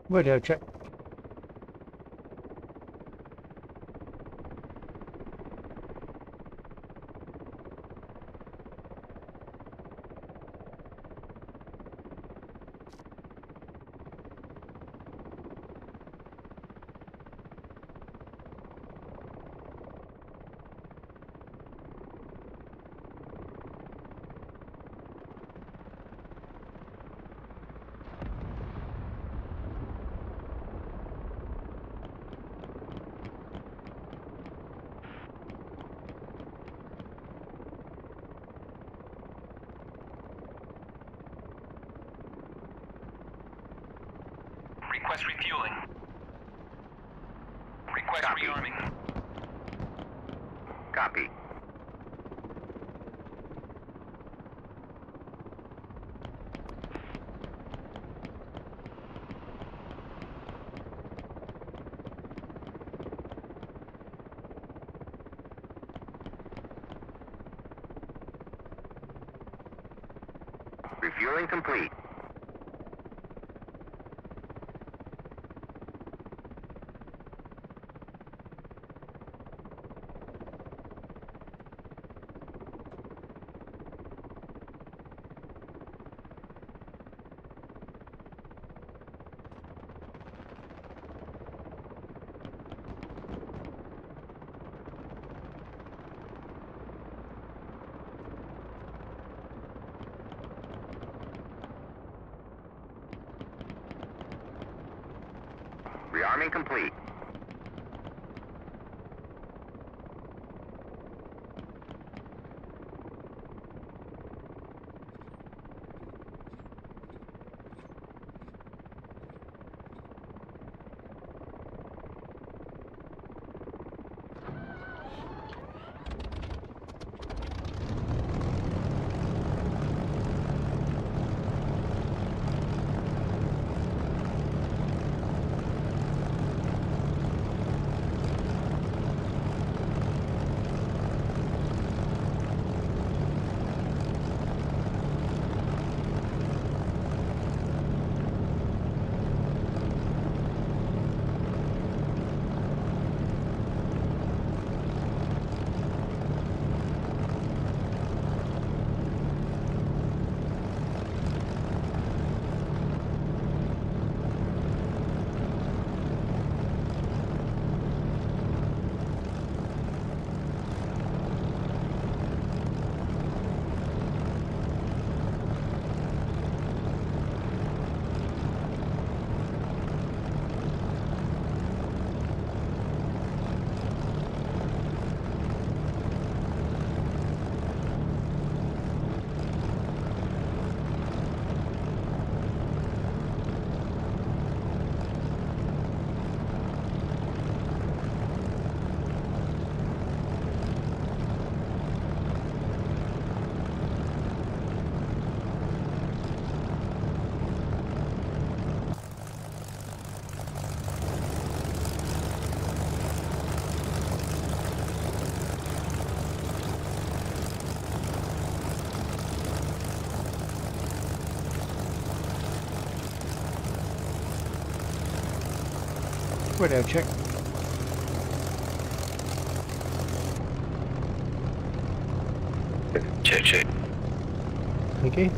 Radio check. Request refueling. Request Copy. rearming. Copy. Refueling complete. Rearming complete. Radio check. Check. Thank you.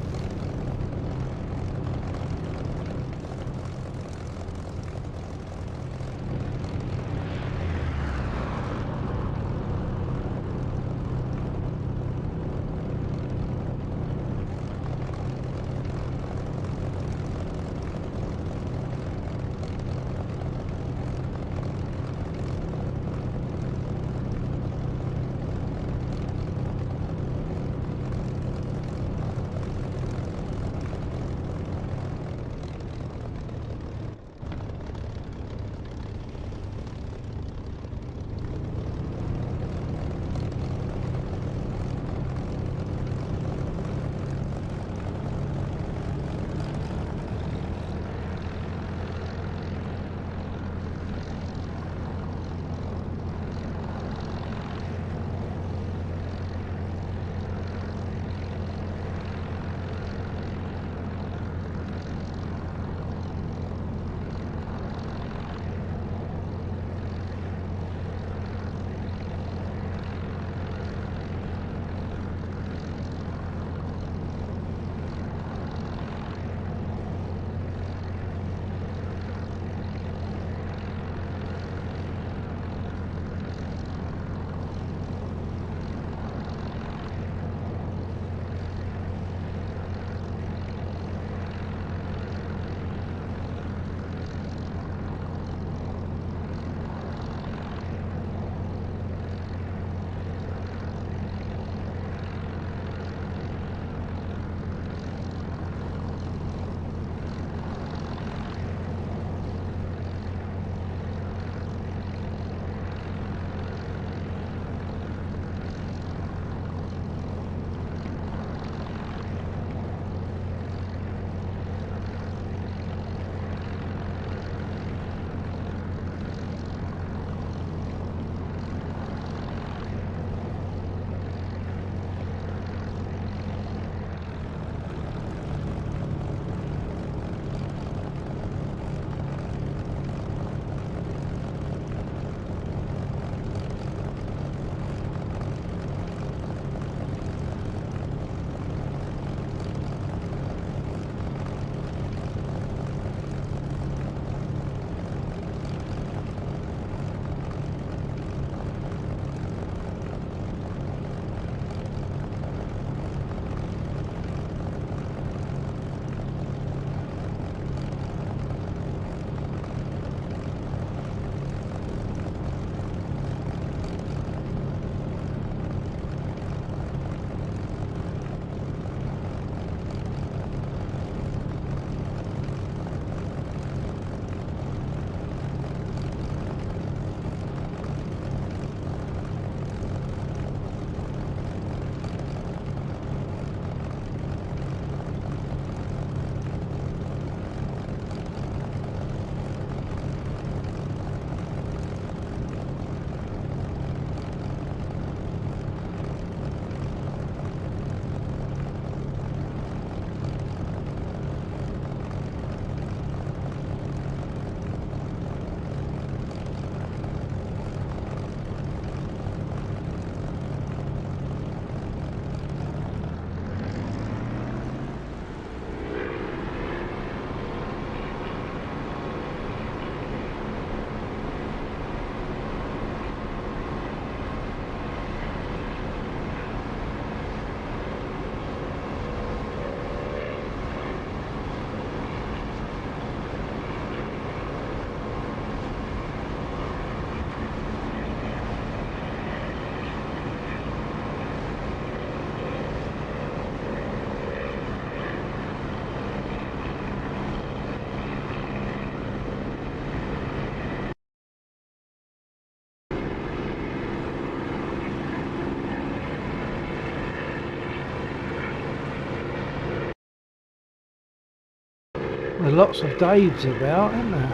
There's lots of Daves about, isn't there?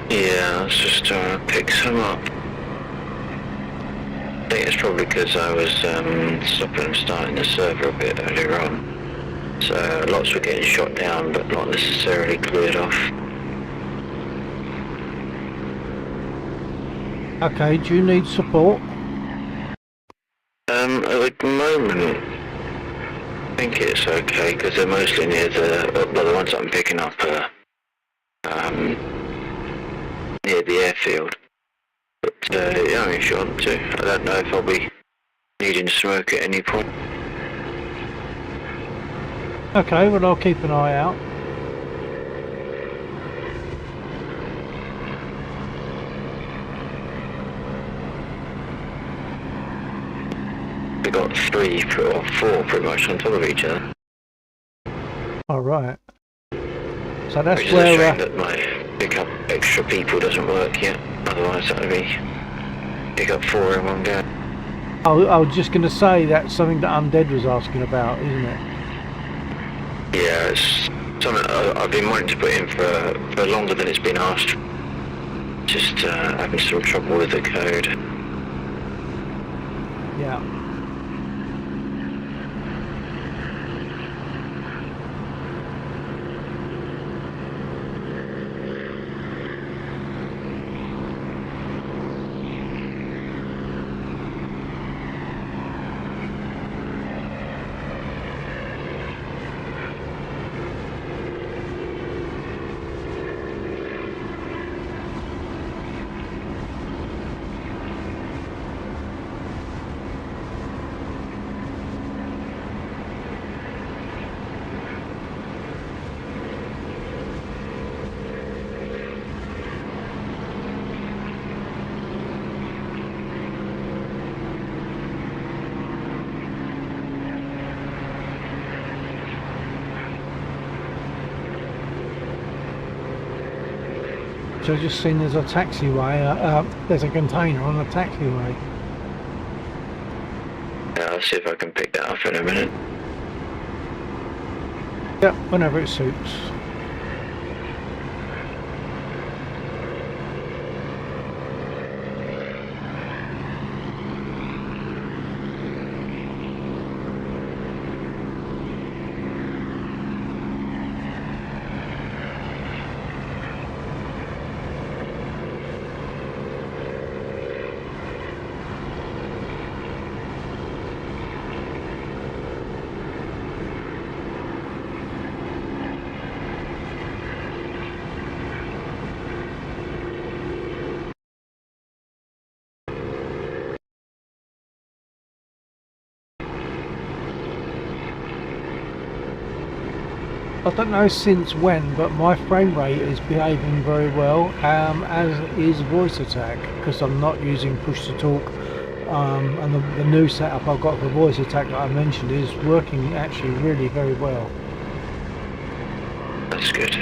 Yeah, I was just trying to pick some up. I think it's probably because I was stopping and starting the server a bit earlier on. So lots were getting shot down, but not necessarily cleared off. Okay, do you need support? At the moment, I think it's okay, because they're mostly near the ones I'm picking up are near the airfield. But yeah, I mean, if you want to. I don't know if I'll be needing smoke at any point. Okay, well I'll keep an eye out. We got 3 or 4 pretty much on top of each other. Alright. So that's Which is where... a shame that my pick up extra people doesn't work yet. Otherwise that would be pick up 4 in one go. I was just going to say that's something that Undead was asking about, isn't it? Yeah, it's something I've been wanting to put in for longer than it's been asked. Just having some trouble with the code. Yeah. So I've just seen there's a taxiway, there's a container on the taxiway. Yeah, I'll see if I can pick that up in a minute. Yep, whenever it suits. I don't know since when, but my frame rate is behaving very well, as is voice attack, because I'm not using push to talk, and the new setup I've got for voice attack that I mentioned is working actually really very well. That's good.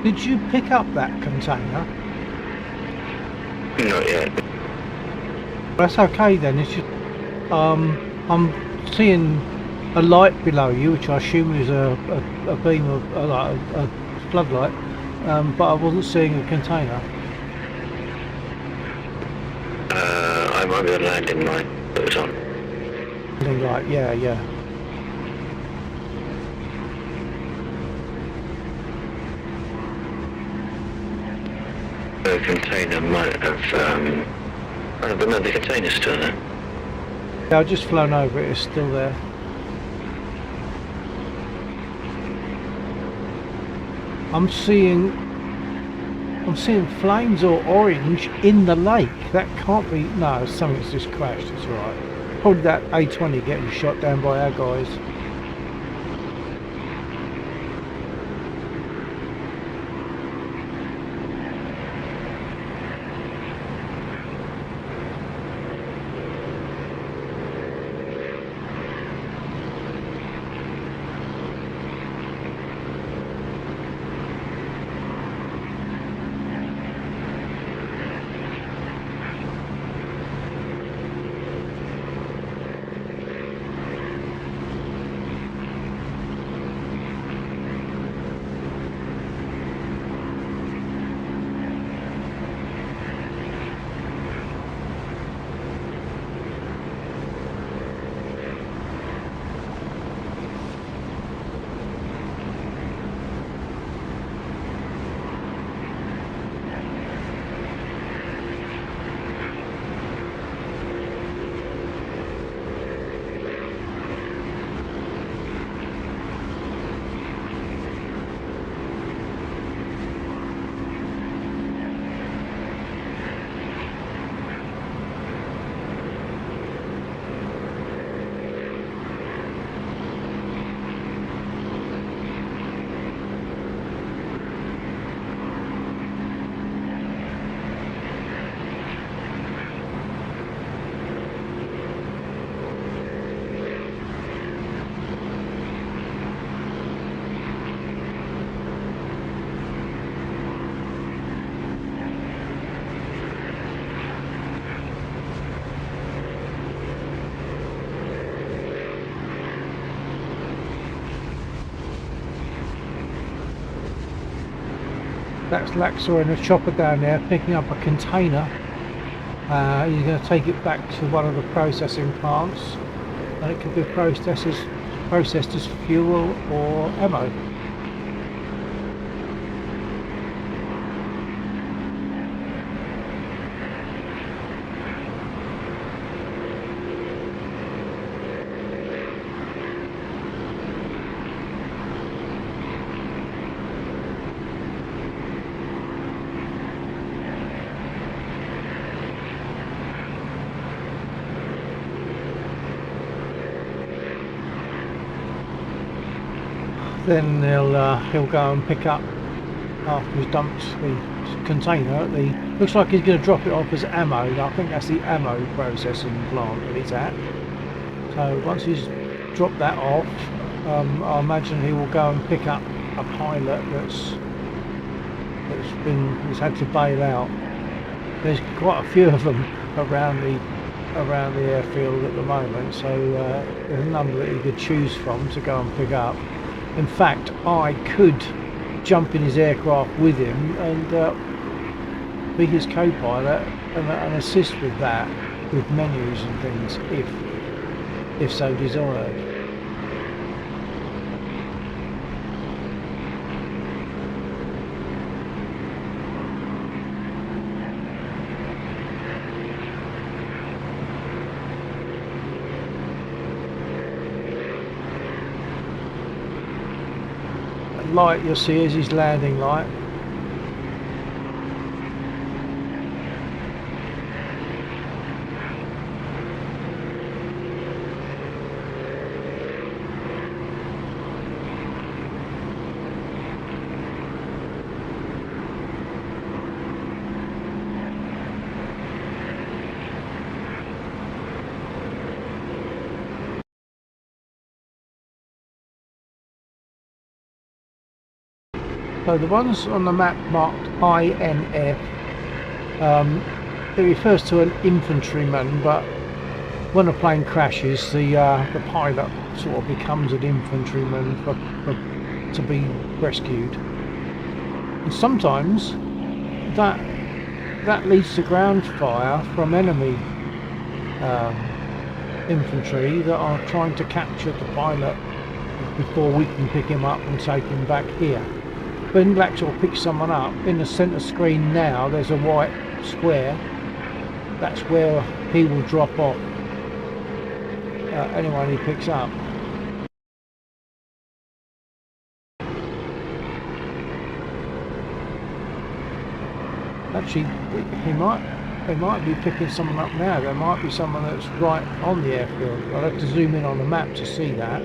Did you pick up that container? Not yet. That's okay then. It's just I'm seeing a light below you, which I assume is a beam of like a floodlight, but I wasn't seeing a container. I might be the landing light that was on. Light, yeah, yeah. The container might have, oh, but no, the container's still there. Yeah, I've just flown over it. It's still there. I'm seeing flames or orange in the lake. That can't be. No, something's just crashed. It's all right. Probably that A20 getting shot down by our guys. That's Laxor in a chopper down there picking up a container. He's going to take it back to one of the processing plants, and it could be processed as fuel or ammo. Then he'll go and pick up after he's dumped the container at the. Looks like he's going to drop it off as ammo. I think that's the ammo processing plant that it's at. So once he's dropped that off, I imagine he will go and pick up a pilot that's had to bail out. There's quite a few of them around the airfield at the moment, so there's a number that he could choose from to go and pick up. In fact, I could jump in his aircraft with him and be his co-pilot and assist with that, with menus and things, if so desired. Light you'll see is his landing light. So the ones on the map marked INF, it refers to an infantryman, but when a plane crashes, the pilot sort of becomes an infantryman to be rescued. And sometimes that leads to ground fire from enemy infantry that are trying to capture the pilot before we can pick him up and take him back here. When Blackshaw picks someone up, in the centre screen now there's a white square. That's where he will drop off anyone he picks up. Actually, he might be picking someone up now. There might be someone that's right on the airfield. I'll have to zoom in on the map to see that.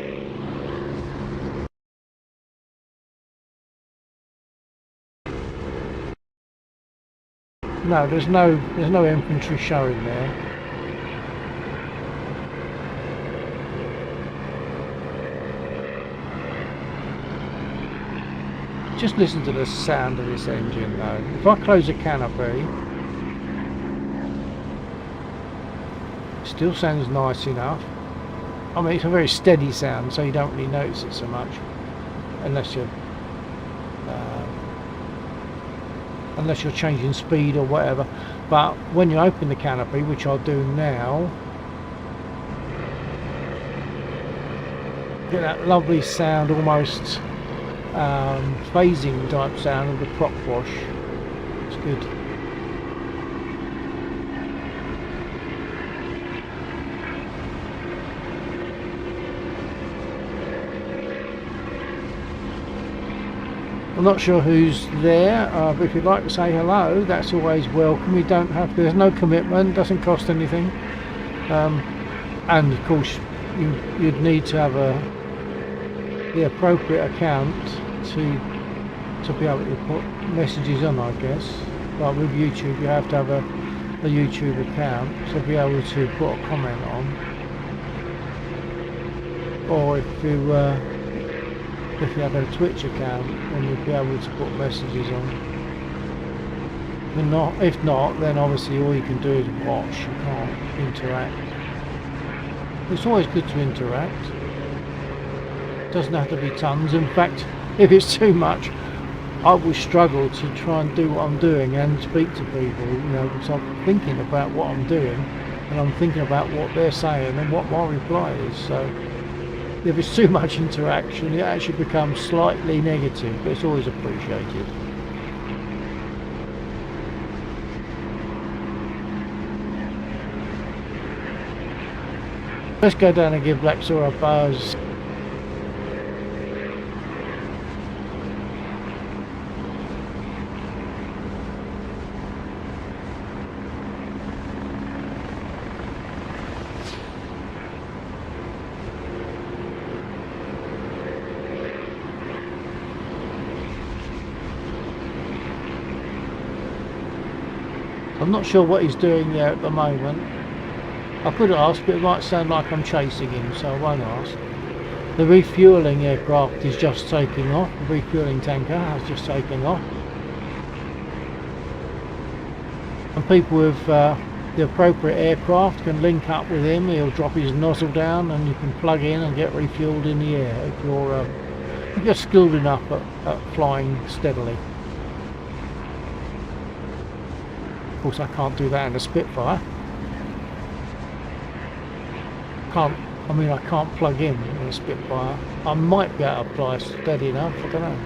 No, there's no infantry showing there. Just listen to the sound of this engine though. If I close the canopy, it still sounds nice enough. I mean, it's a very steady sound, so you don't really notice it so much, unless you're changing speed or whatever. But when you open the canopy, which I'll do now, get that lovely sound, almost phasing type sound of the prop wash. It's good. I'm not sure who's there, but if you'd like to say hello, that's always welcome. There's no commitment, doesn't cost anything, and of course you'd need to have the appropriate account to be able to put messages on, I guess. Like with YouTube, you have to have a YouTube account to be able to put a comment on, or if you have a Twitch account, then you'll be able to put messages on. If not, then obviously all you can do is watch. You can't interact. It's always good to interact. It doesn't have to be tons. In fact, if it's too much, I will struggle to try and do what I'm doing and speak to people, because I'm thinking about what I'm doing and I'm thinking about what they're saying and what my reply is. So if it's too much interaction, it actually becomes slightly negative, but it's always appreciated. Let's go down and give Blacksaw a buzz. I'm not sure what he's doing there at the moment. I could ask, but it might sound like I'm chasing him, so I won't ask. The refuelling aircraft is just taking off. The refuelling tanker has just taken off. And people with the appropriate aircraft can link up with him. He'll drop his nozzle down and you can plug in and get refueled in the air if you're skilled enough at flying steadily. Of course, I can't do that in a Spitfire. I can't plug in a Spitfire. I might be able to fly steady enough, I don't know.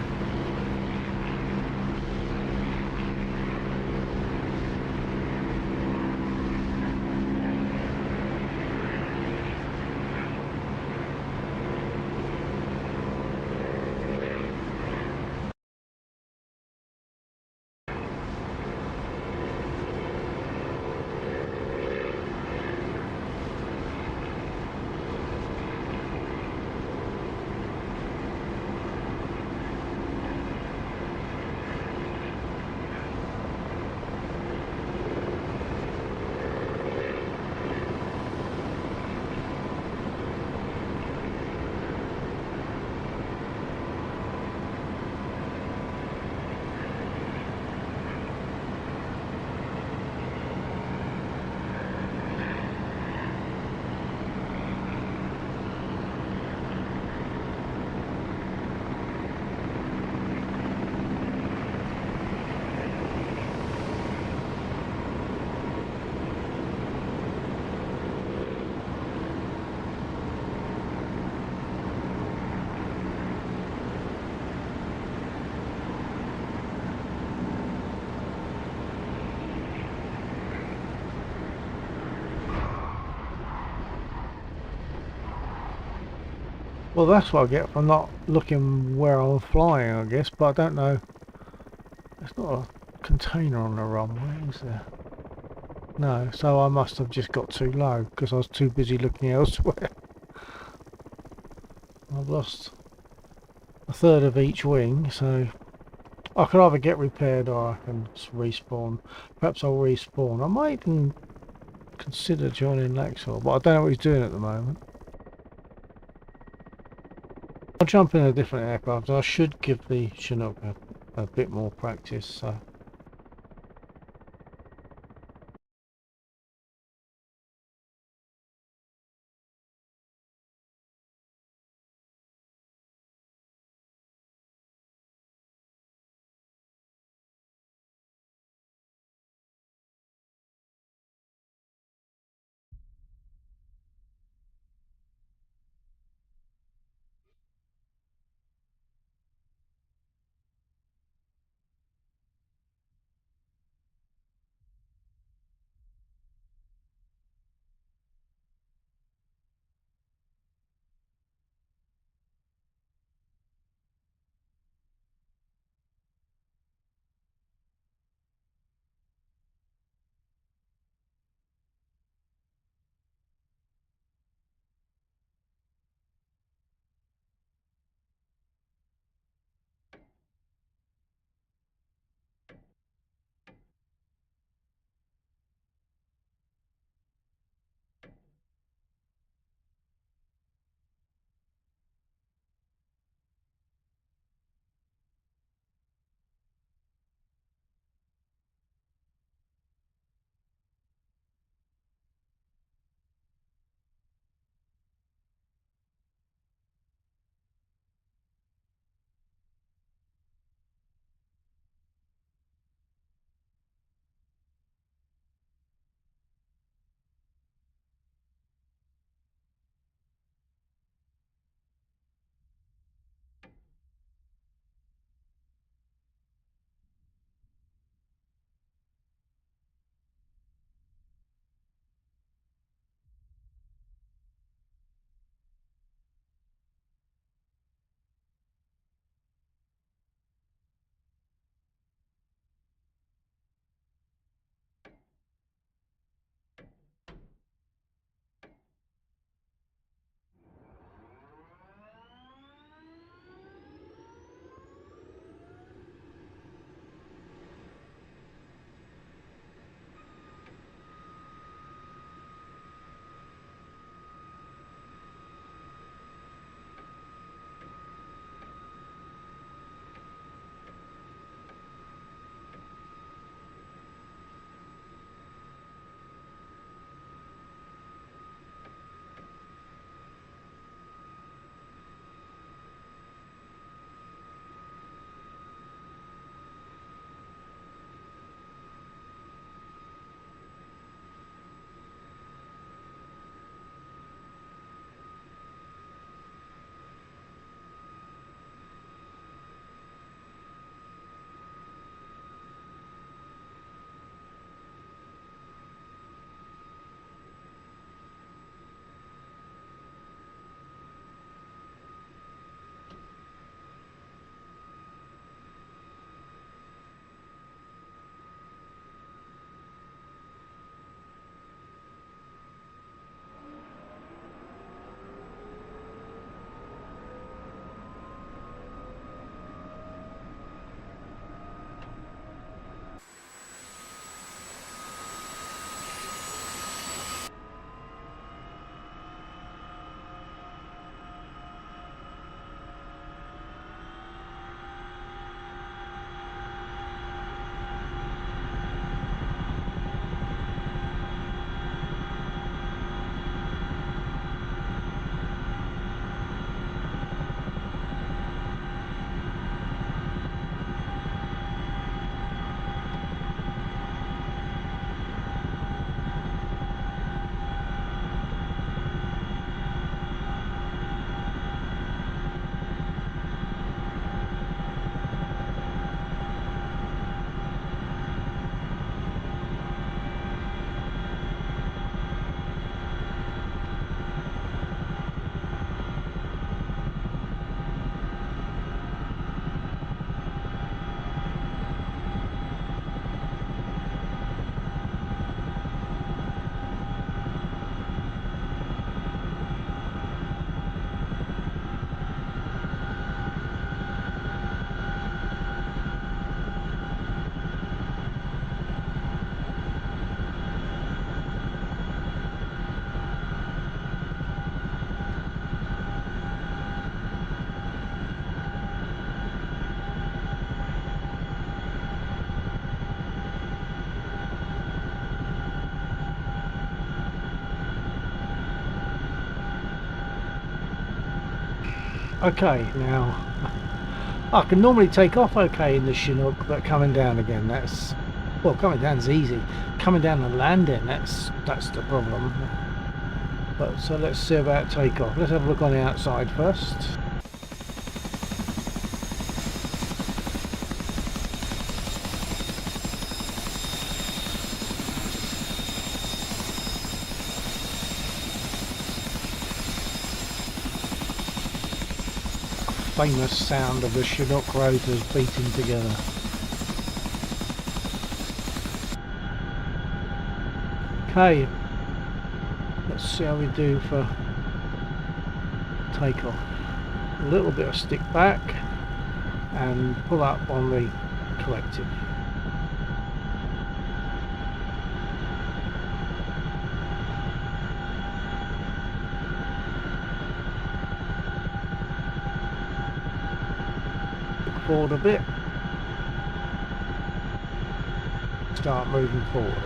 Well, that's what I get for not looking where I'm flying, I guess, but I don't know. There's not a container on the runway, is there? No, so I must have just got too low because I was too busy looking elsewhere. I've lost a third of each wing, so I could either get repaired or I can respawn. Perhaps I'll respawn. I might even consider joining Laxor, but I don't know what he's doing at the moment. I'll jump in a different aircraft. I should give the Chinook a bit more practice. So. Okay, now I can normally take off okay in the Chinook, but coming down again, that's, well, coming down's easy. Coming down and landing, that's the problem. But so let's see about takeoff. Let's have a look on the outside first. Famous sound of the Chinook rotors beating together. Okay, let's see how we do for takeoff. A little bit of stick back and pull up on the collective. Forward a bit, start moving forward.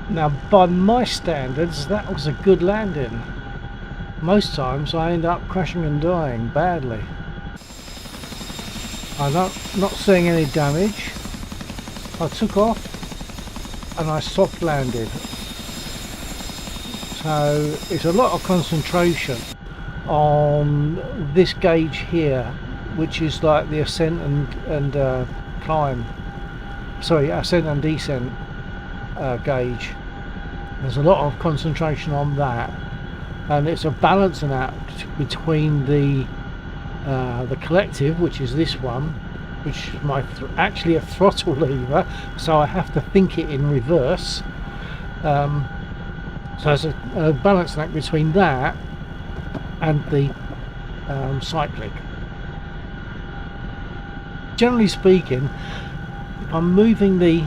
Now, by my standards, that was a good landing. Most times I end up crashing and dying badly. I'm not seeing any damage. I took off and I soft landed. So it's a lot of concentration on this gauge here, which is like the ascent and climb. Sorry, ascent and descent gauge. There's a lot of concentration on that, and it's a balancing act between the collective, which is this one, which is my actually a throttle lever, so I have to think it in reverse. So there's a balancing act between that and the cyclic. Generally speaking, if I'm moving the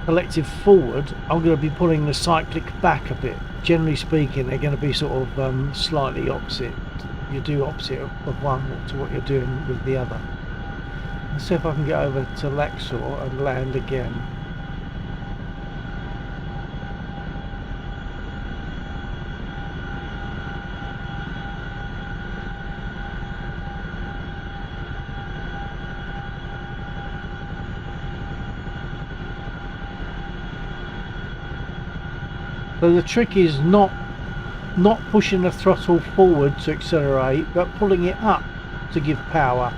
collective forward, I'm going to be pulling the cyclic back a bit. Generally speaking, they're going to be sort of slightly opposite. You do opposite of one to what you're doing with the other. Let's see if I can get over to Lexor and land again. So the trick is not pushing the throttle forward to accelerate, but pulling it up to give power,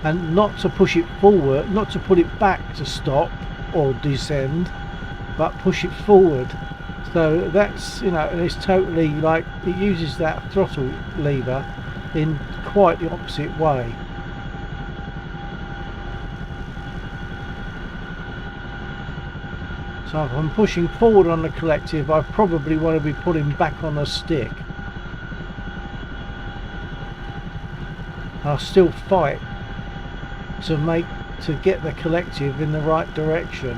and not to push it forward, not to put it back to stop or descend, but push it forward. So that's, you know, it's totally like it uses that throttle lever in quite the opposite way. So if I'm pushing forward on the collective, I probably want to be pulling back on the stick. I'll still fight to get the collective in the right direction,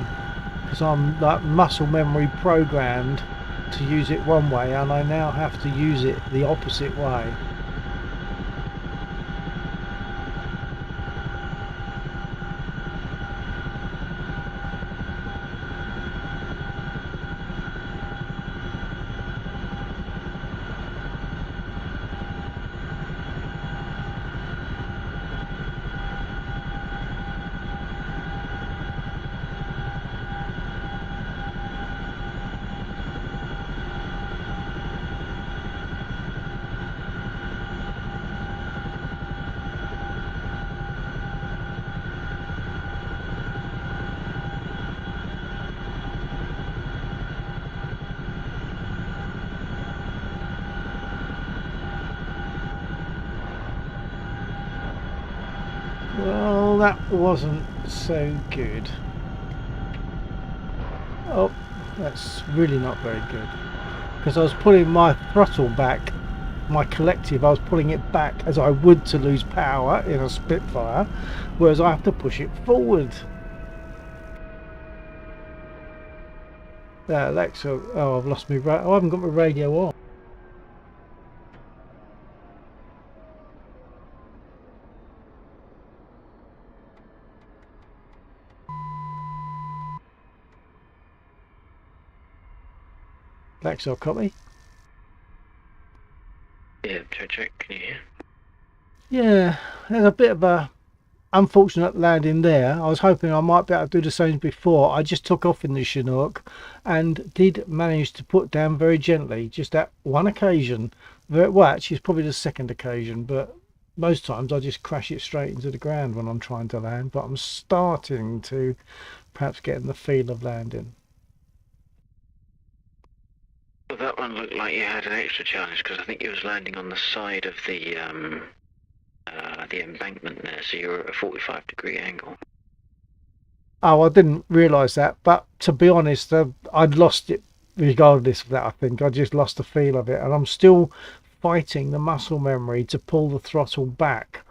because I'm like muscle memory programmed to use it one way, and I now have to use it the opposite way. Well, that wasn't so good. Oh, that's really not very good, because I was pulling my throttle back, my collective, I was pulling it back as I would to lose power in a Spitfire, whereas I have to push it forward. Alexa, oh, I've lost my I haven't got my radio on. Alexa, copy. Yeah, check. Can you hear? Yeah, there's a bit of a unfortunate landing there. I was hoping I might be able to do the same before. I just took off in the Chinook and did manage to put down very gently, just at one occasion. Well, actually it's probably the second occasion, but most times I just crash it straight into the ground when I'm trying to land. But I'm starting to perhaps get in the feel of landing. Well, that one looked like you had an extra challenge, because I think you was landing on the side of the embankment there, so you're at a 45-degree angle. Oh, I didn't realise that, but to be honest, I'd lost it regardless of that. I think I just lost the feel of it, and I'm still fighting the muscle memory to pull the throttle back.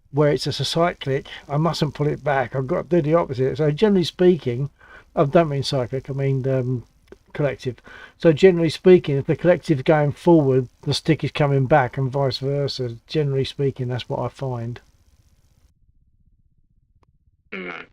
Where it's a cyclic, I mustn't pull it back. I've got to do the opposite. So generally speaking, I don't mean cyclic, I mean collective. So generally speaking, if the collective going forward, the stick is coming back, and vice versa. Generally speaking, that's what I find. Mm.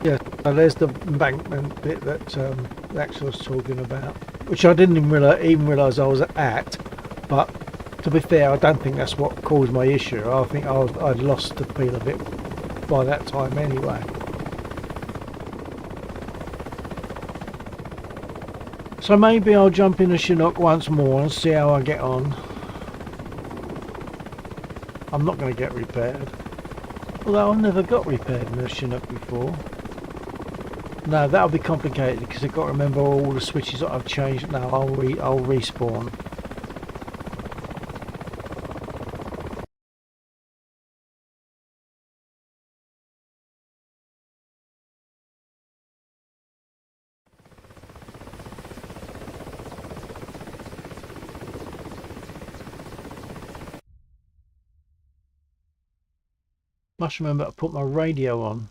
Yeah, so there's the embankment bit that Axel was talking about, which I didn't even realise I was at. But to be fair, I don't think that's what caused my issue. I think I'd lost the feel of it by that time anyway. So maybe I'll jump in the Chinook once more and see how I get on. I'm not going to get repaired, although I've never got repaired in the Chinook before. No, that'll be complicated because I've got to remember all the switches that I've changed. Now I'll respawn. Must remember to put my radio on.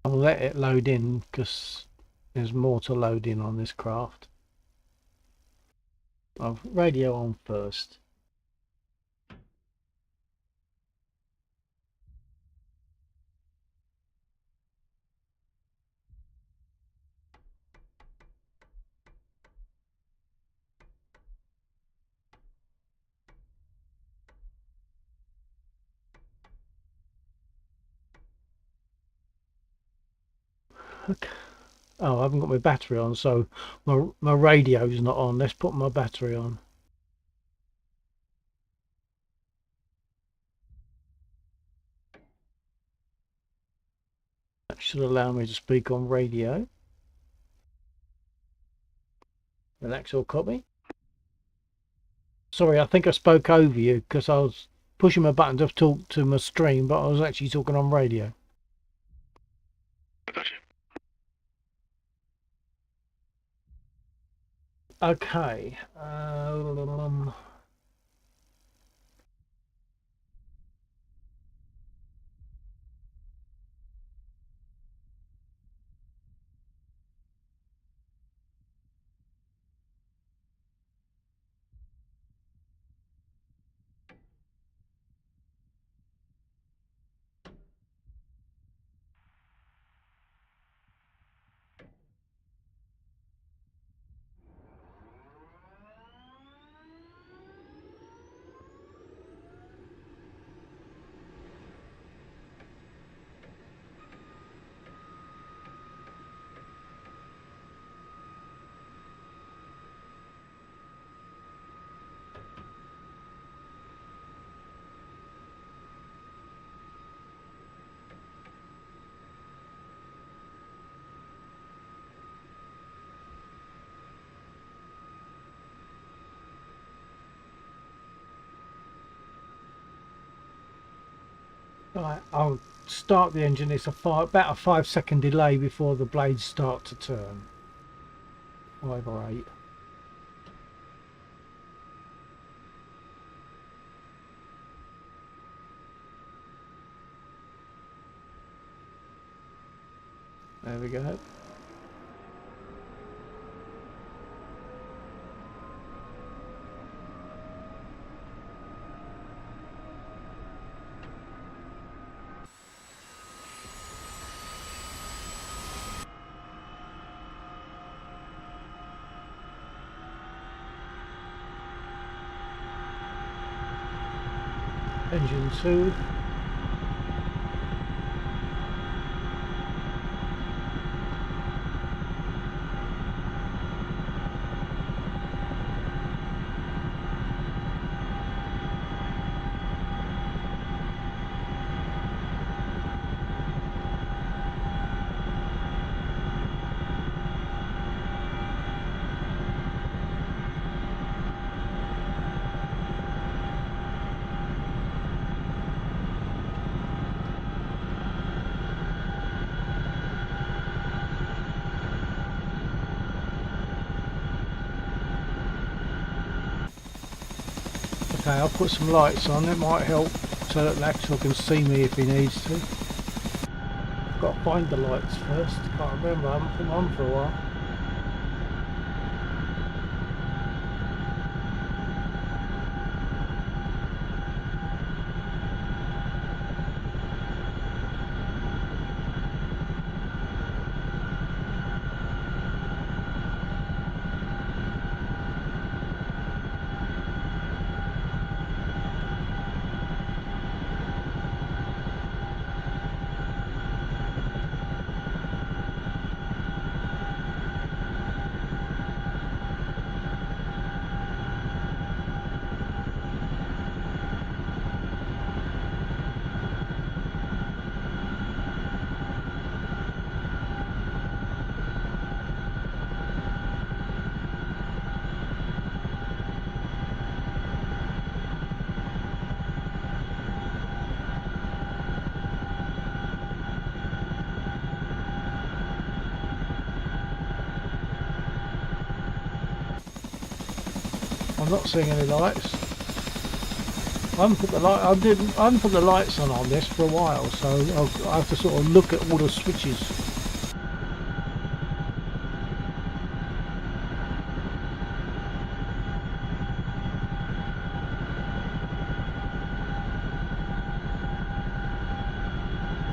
I'll let it load in because there's more to load in on this craft. I'll radio on first. Okay. Oh, I haven't got my battery on, so my radio's not on. Let's put my battery on. That should allow me to speak on radio. Relax or copy. Sorry, I think I spoke over you because I was pushing my button to talk to my stream, but I was actually talking on radio. Gotcha. Okay. Right, I'll start the engine. It's about a 5-second delay before the blades start to turn. 5 or 8. There we go. Engine 2. Okay, I'll put some lights on. It might help so that Laxel can see me if he needs to. I've got to find the lights first. Can't remember. I haven't put them on for a while. I'm not seeing any lights. I haven't put the light. I haven't put the lights on this for a while, so I have to sort of look at all the switches.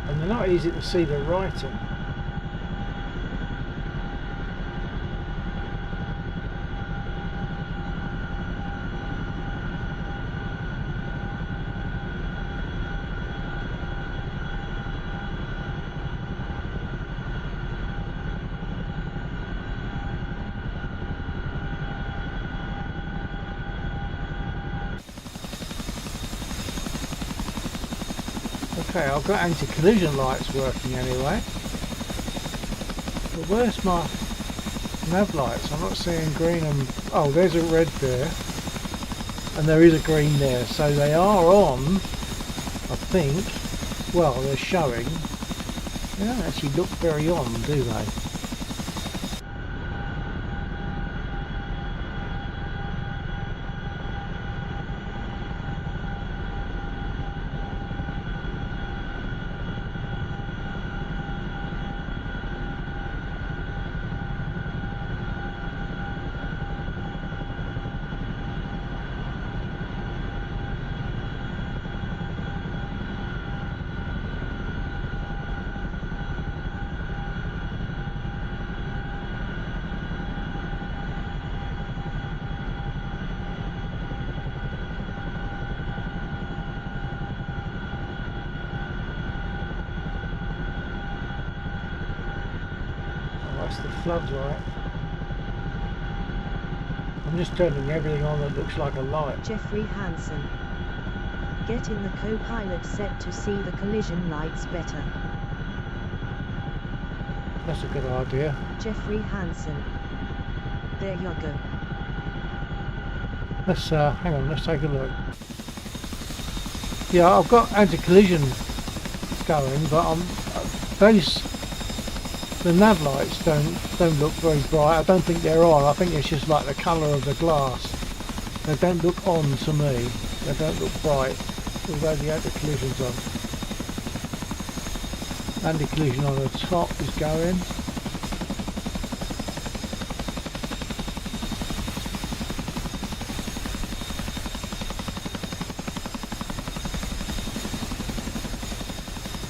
And they're not easy to see the writing. Okay, I've got anti-collision lights working anyway. But where's my nav lights? I'm not seeing green and... oh, there's a red there. And there is a green there. So they are on, I think. Well, they're showing. They don't actually look very on, do they? That's the floodlight. I'm just turning everything on that looks like a light. Jeffrey Hansen. Getting the co-pilot set to see the collision lights better. That's a good idea. Jeffrey Hansen. There you go. Let's hang on, let's take a look. Yeah, I've got anti-collision going, but the nav lights don't look very bright. I don't think they're on. I think it's just like the colour of the glass. They don't look on to me. They don't look bright, although the anti-collision's on. Anti-collision on the top is going.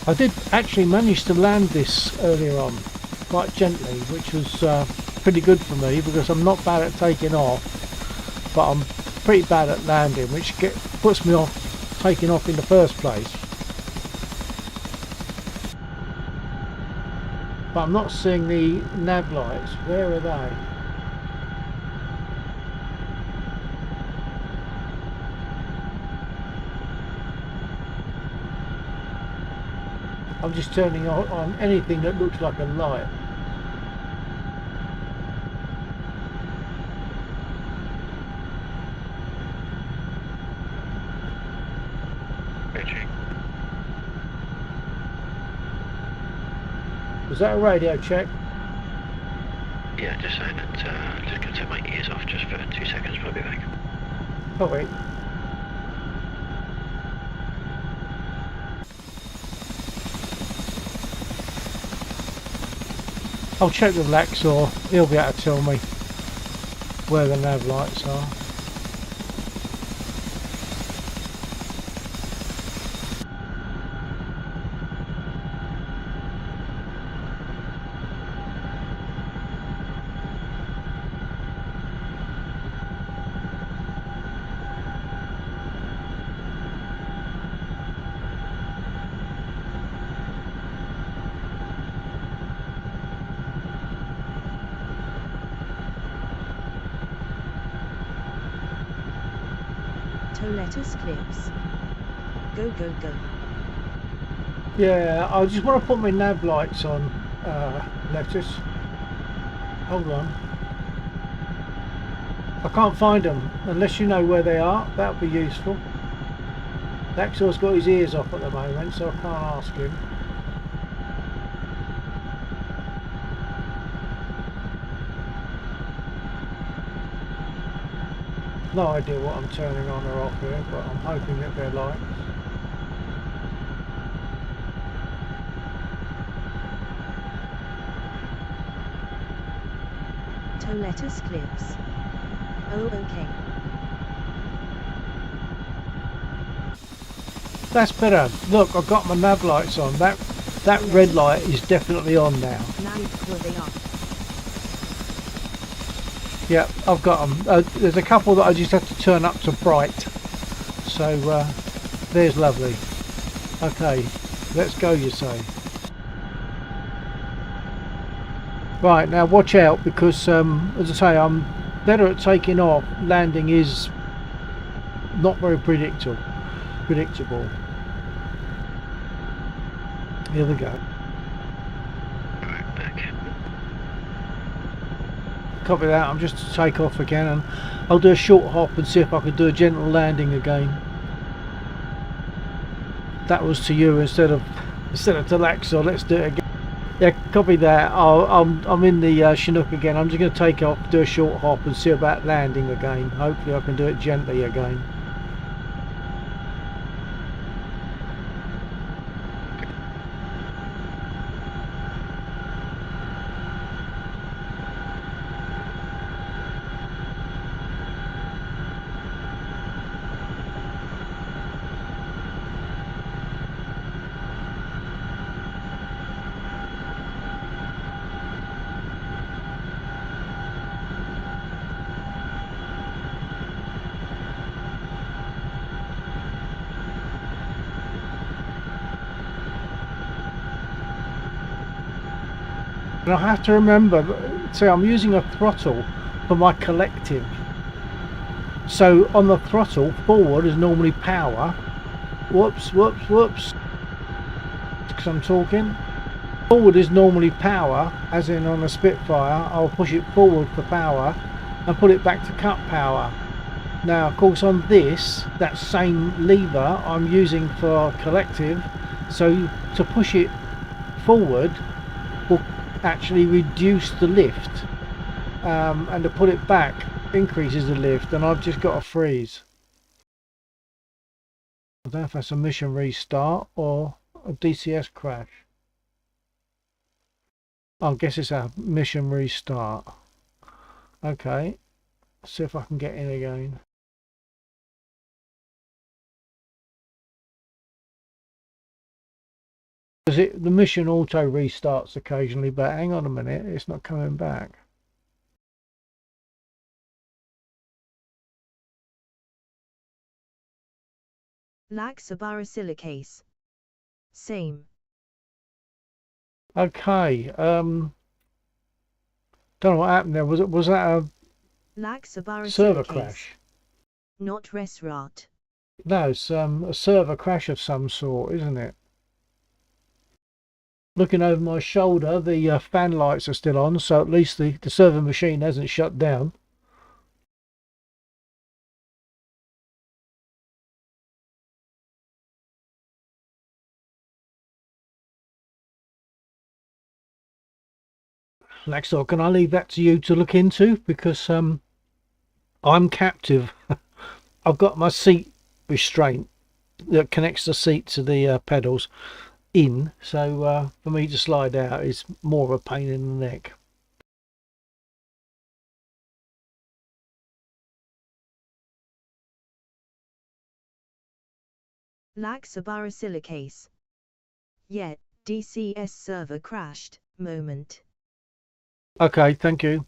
I did actually manage to land this earlier on, quite gently, which was pretty good for me because I'm not bad at taking off, but I'm pretty bad at landing, which puts me off taking off in the first place. But I'm not seeing the nav lights. Where are they? I'm just turning on anything that looks like a light. Richie. Was that a radio check? Yeah, just saying that. Just gonna take my ears off just for 2 seconds. I'll be back. Oh wait. I'll check with Laxor. He'll be able to tell me where the nav lights are. Lettuce clips. Go, go, go. Yeah, I just want to put my nav lights on, Lettuce. Hold on. I can't find them. Unless you know where they are, that would be useful. Laxor's got his ears off at the moment, so I can't ask him. No idea what I'm turning on or off here, but I'm hoping that they're lights. Toletus clips. Oh, okay. That's better. Look, I've got my nav lights on. That red light is definitely on now. Now were they are. Yeah, I've got them. There's a couple that I just have to turn up to bright. So there's lovely. Okay, let's go, you say. Right, now watch out, because as I say, I'm better at taking off. Landing is not very predictable. Here we go. Right, back. Copy that. I'm just to take off again, and I'll do a short hop and see if I can do a gentle landing again. That was to you instead of to Lex, so let's do it again. Yeah, copy that. I'm in the Chinook again. I'm just going to take off, do a short hop and see about landing again. Hopefully I can do it gently again. And I have to remember, see, I'm using a throttle for my collective. So on the throttle, forward is normally power. Whoops, because I'm talking. Forward is normally power, as in on a Spitfire, I'll push it forward for power and put it back to cut power. Now, of course, on this, that same lever I'm using for collective, so to push it forward will actually reduce the lift, and to put it back increases the lift, and I've just got a freeze. I don't know if that's a mission restart or a DCS crash. I guess it's a mission restart. Okay, see if I can get in again. The mission auto restarts occasionally, but hang on a minute, it's not coming back. Lax borosilicase. Same. Okay, don't know what happened there. Was that a Lax server borosilicase. crash? Not resrat. No, it's a server crash of some sort, isn't it? Looking over my shoulder, the fan lights are still on, so at least the server machine hasn't shut down. Laxor, can I leave that to you to look into? Because I'm captive. I've got my seat restraint that connects the seat to the pedals in, so for me to slide out is more of a pain in the neck. Lax borosilicase. Yet, DCS server crashed. Moment. Okay, thank you.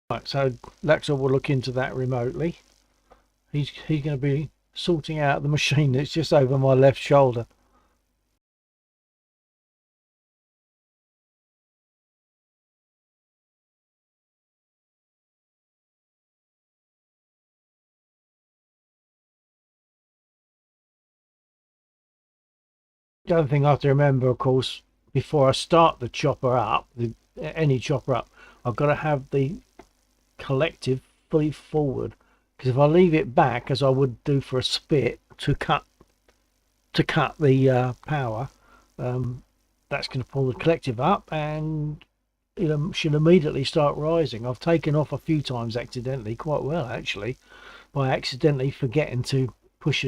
Right, so Laxor will look into that remotely. He's going to be sorting out the machine that's just over my left shoulder. The other thing I have to remember, of course, before I start the chopper up, any chopper up, I've got to have the collective fully forward, because if I leave it back, as I would do for a spit, to cut the power, that's going to pull the collective up, and should immediately start rising. I've taken off a few times accidentally, quite well actually, by accidentally forgetting to push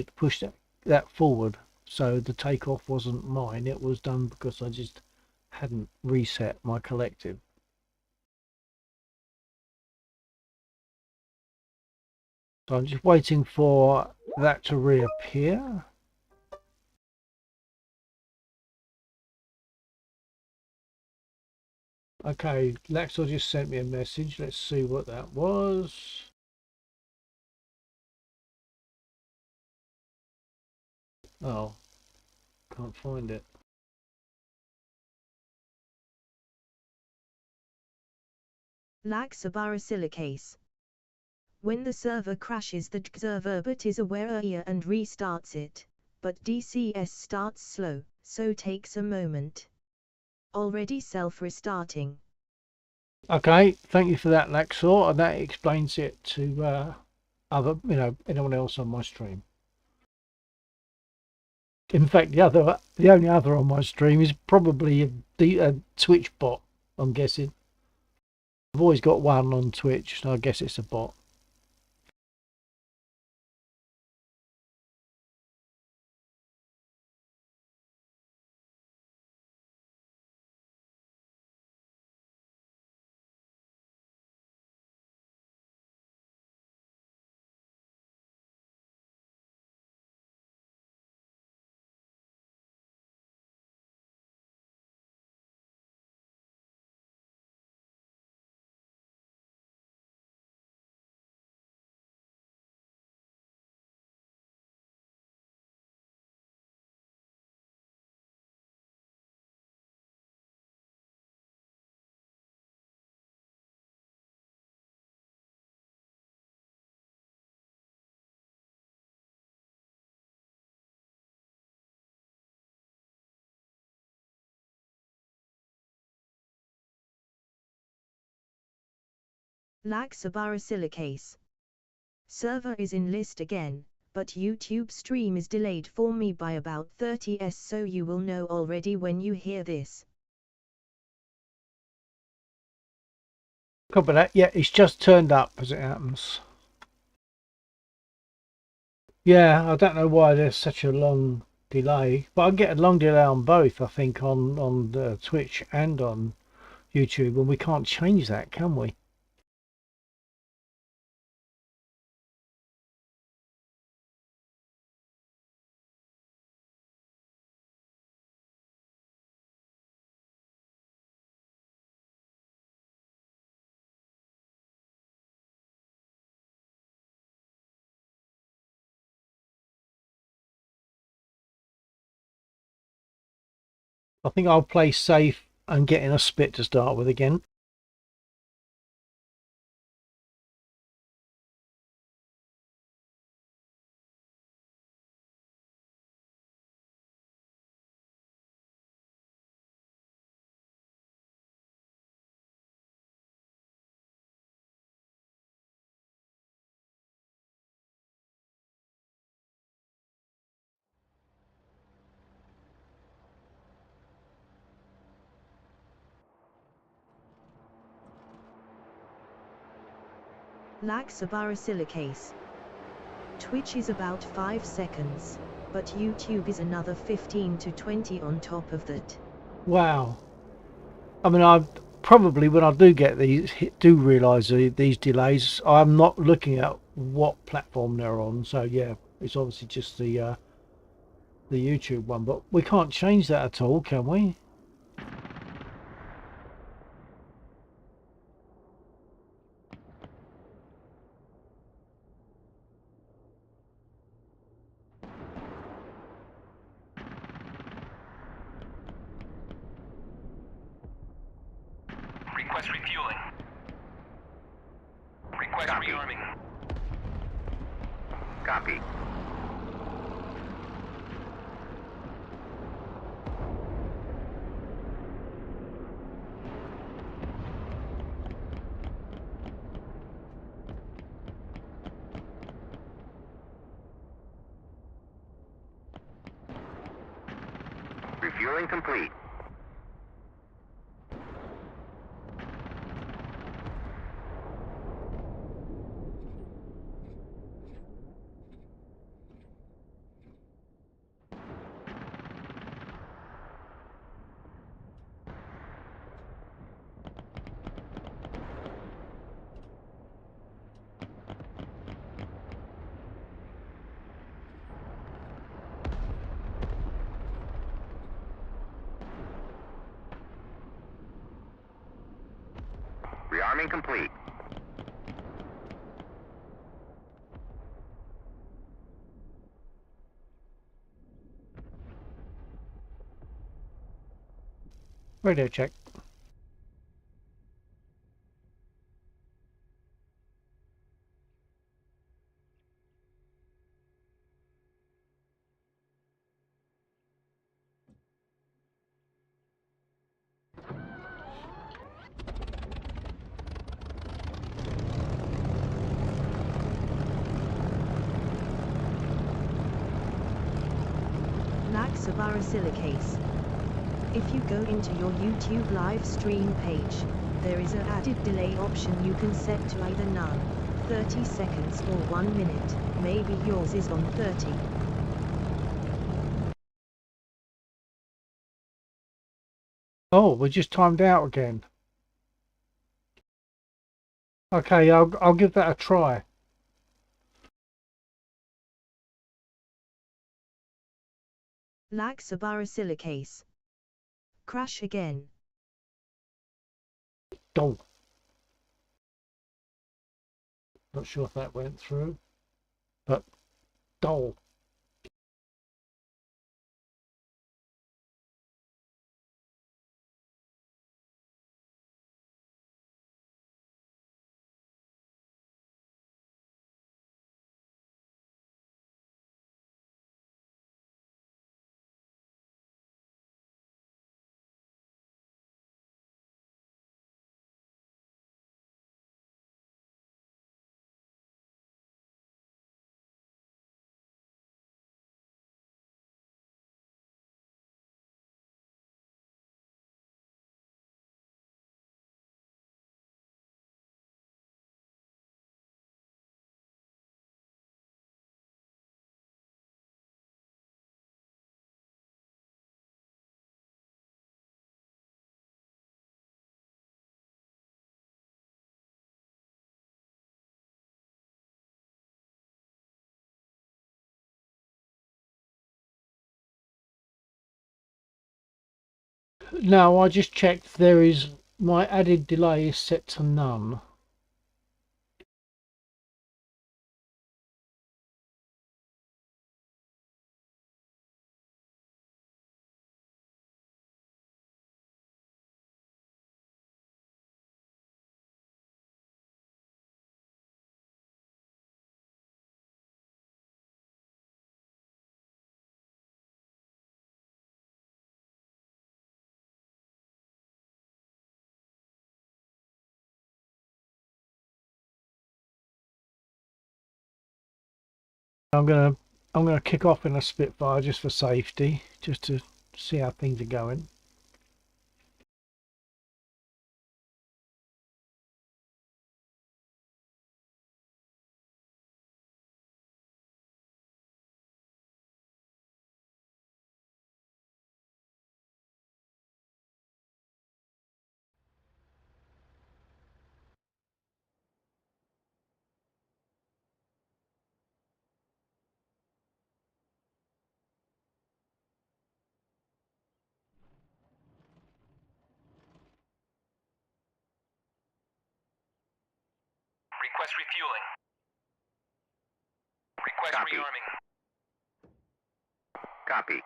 that forward. So the takeoff wasn't mine, it was done because I just hadn't reset my collective. So I'm just waiting for that to reappear. Okay, Laxor just sent me a message. Let's see what that was. Oh, can't find it. Laxaborosilicase. When the server crashes, the server bot is aware and restarts it, but DCS starts slow, so takes a moment. Already self-restarting. Okay, thank you for that, Laxor, and that explains it to anyone else on my stream. In fact, the only other on my stream is probably a Twitch bot, I'm guessing. I've always got one on Twitch, so I guess it's a bot. Laxaborosilicase. Server is in list again, but YouTube stream is delayed for me by about 30s, so you will know already when you hear this. Copy that. Yeah, it's just turned up as it happens. Yeah, I don't know why there's such a long delay, but I get a long delay on both, I think, on the Twitch and on YouTube, and we can't change that, can we? I think I'll play safe and get in a split to start with again. Laxaborosilicase. Twitch is about 5 seconds, but YouTube is another 15 to 20 on top of that. Wow. I mean, I probably, when I do get these, do realise these delays, I'm not looking at what platform they're on. So yeah, it's obviously just the YouTube one, but we can't change that at all, can we? Request refueling. Request rearming. Copy. Refueling complete. Rearming complete. Radio check. Silicase. If you go into your YouTube live stream page, there is an added delay option you can set to either none, 30 seconds or 1 minute, maybe yours is on 30. Oh, we're just timed out again. Okay, I'll give that a try. Silicase. Crash again. Oh. Not sure if that went through, but dole. Now I just checked, there is my added delay is set to none. I'm gonna kick off in a Spitfire just for safety, just to see how things are going. Request refueling. Request Copy. rearming. Copy.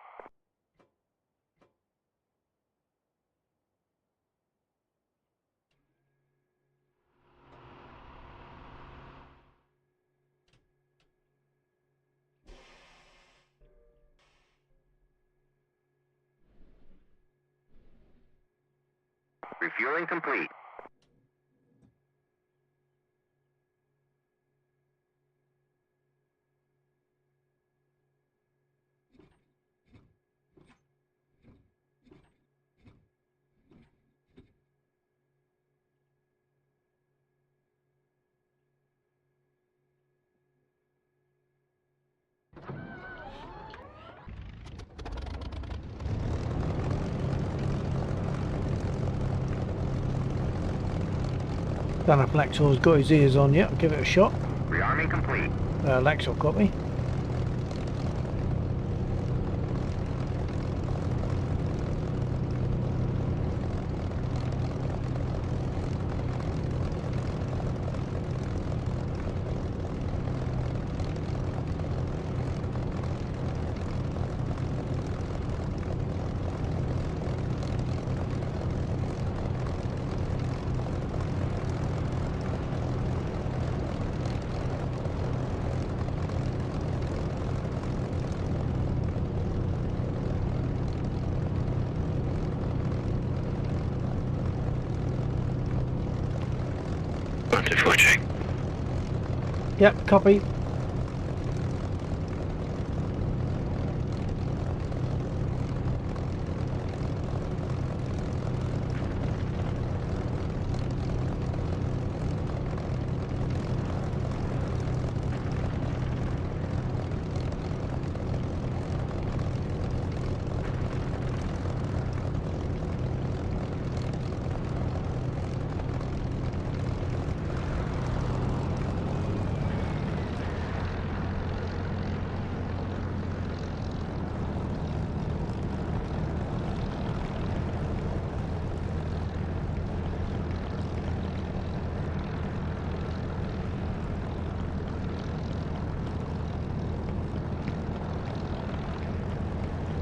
Refueling complete. Don't know if Laxor's got his ears on yet. I'll give it a shot. Rearming complete. Laxor got me. Captain 4J. Yep, copy.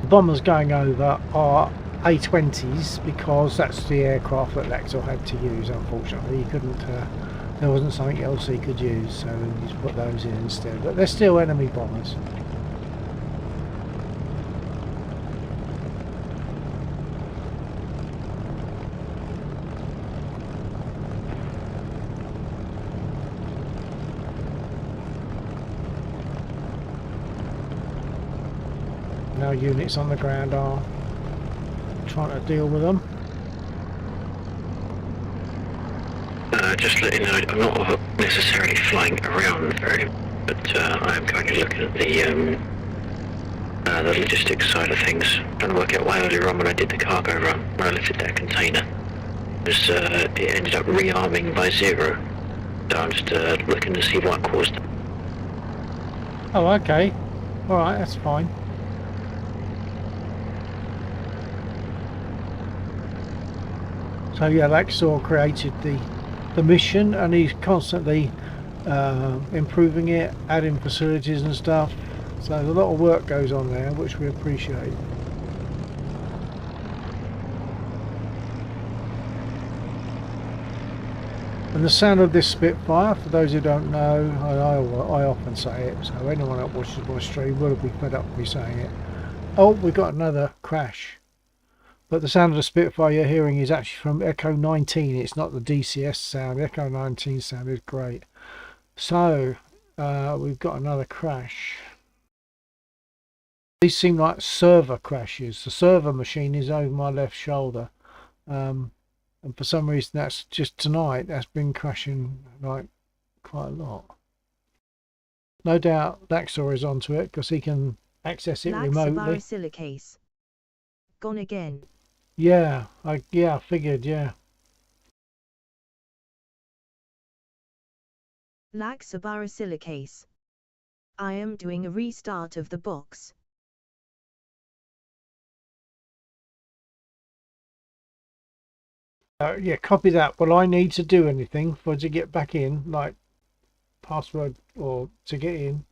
The bombers going over are A-20s because that's the aircraft that Lexor had to use. Unfortunately, he couldn't. There wasn't something else he could use, so he's put those in instead. But they're still enemy bombers. No units on the ground are trying to deal with them. Just to let you know, I'm not necessarily flying around very, but I am currently looking at the logistics side of things. Trying to work out why earlier on when I did the cargo run, when I lifted that container, it ended up rearming by 0. So I'm just looking to see what caused it. Oh, okay. Alright, that's fine. So yeah, Lexor created the mission, and he's constantly improving it, adding facilities and stuff. So a lot of work goes on there, which we appreciate. And the sound of this Spitfire, for those who don't know, I often say it, so anyone that watches my stream will be fed up with me saying it. Oh, we got another crash. But the sound of the Spitfire you're hearing is actually from Echo 19. It's not the DCS sound. Echo 19 sound is great. So we've got another crash. These seem like server crashes. The server machine is over my left shoulder. And for some reason that's just tonight. That's been crashing like quite a lot. No doubt Laxor is onto it because he can access it remotely. Silicase. Gone again. Yeah, I figured, yeah. Silicase. I am doing a restart of the box. Yeah, copy that. Will I need to do anything for to get back in, like password or to get in?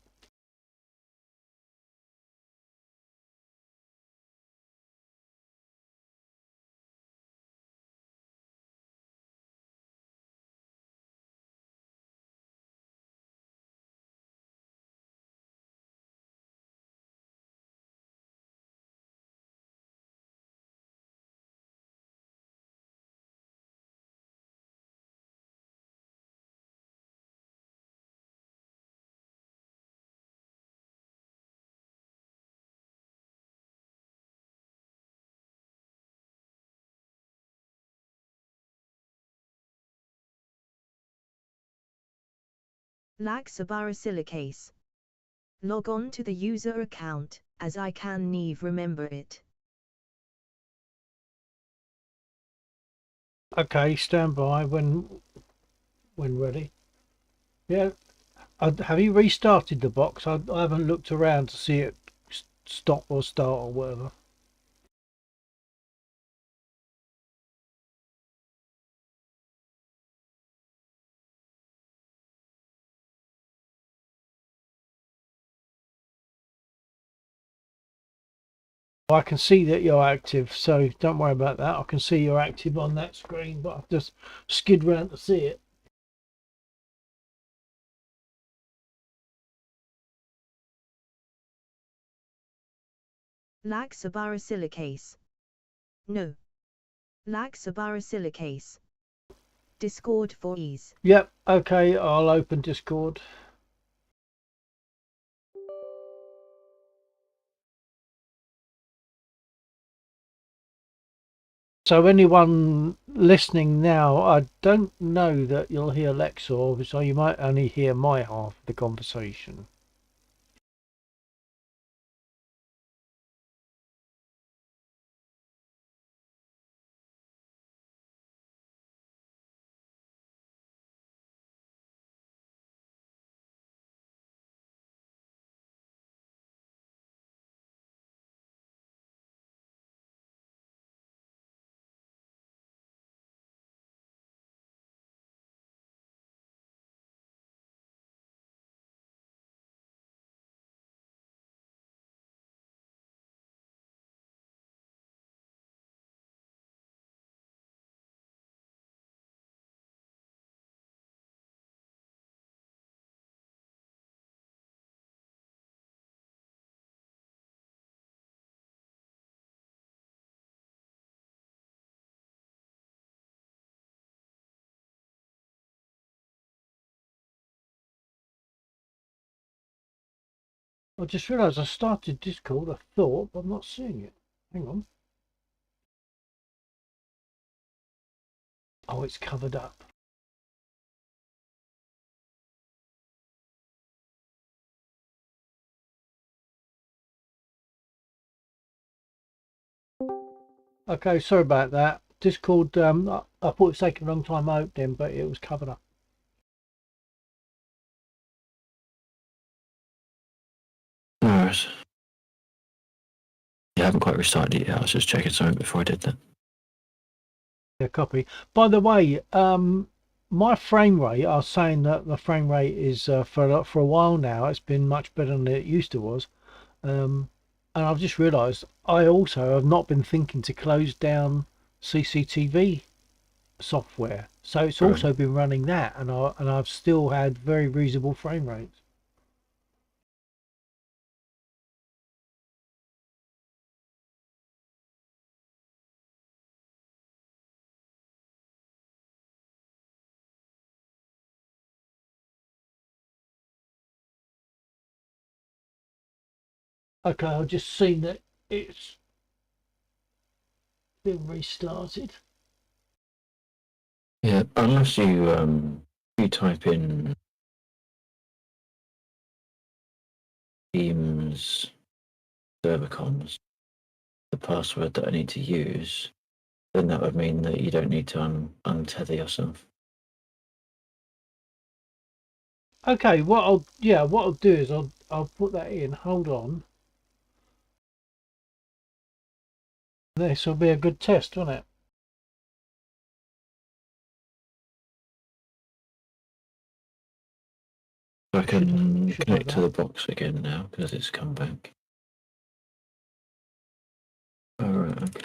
Silicase. Log on to the user account, as I can never remember it. Okay, stand by when ready. Yeah, have you restarted the box? I haven't looked around to see it stop or start or whatever. I can see that you're active, so don't worry about that. I can see you're active on that screen, but I've just skid round to see it. Silicase. No. Silicase. Discord for ease. Yep, okay, I'll open Discord. So anyone listening now, I don't know that you'll hear Lexor, so you might only hear my half of the conversation. I just realised I started Discord, I thought, but I'm not seeing it. Hang on. Oh, it's covered up. Okay, sorry about that. Discord, I thought it was taking a long time opening, but it was covered up. No worries. Yeah, I haven't quite restarted it yet. I was just checking something before I did that. Yeah, copy. By the way, my frame rate, I was saying that the frame rate is for a while now, it's been much better than it used to was. And I've just realised I also have not been thinking to close down CCTV software, so it's Right. also been running that, and I've still had very reasonable frame rates. Okay, I've just seen that it's been restarted. Yeah, unless you type in Teams server comms, the password that I need to use, then that would mean that you don't need to untether yourself. Okay, what I'll do is I'll put that in. Hold on. This will be a good test, won't it? So I can Should connect like to the that. box again now because it's come back. All right. Okay.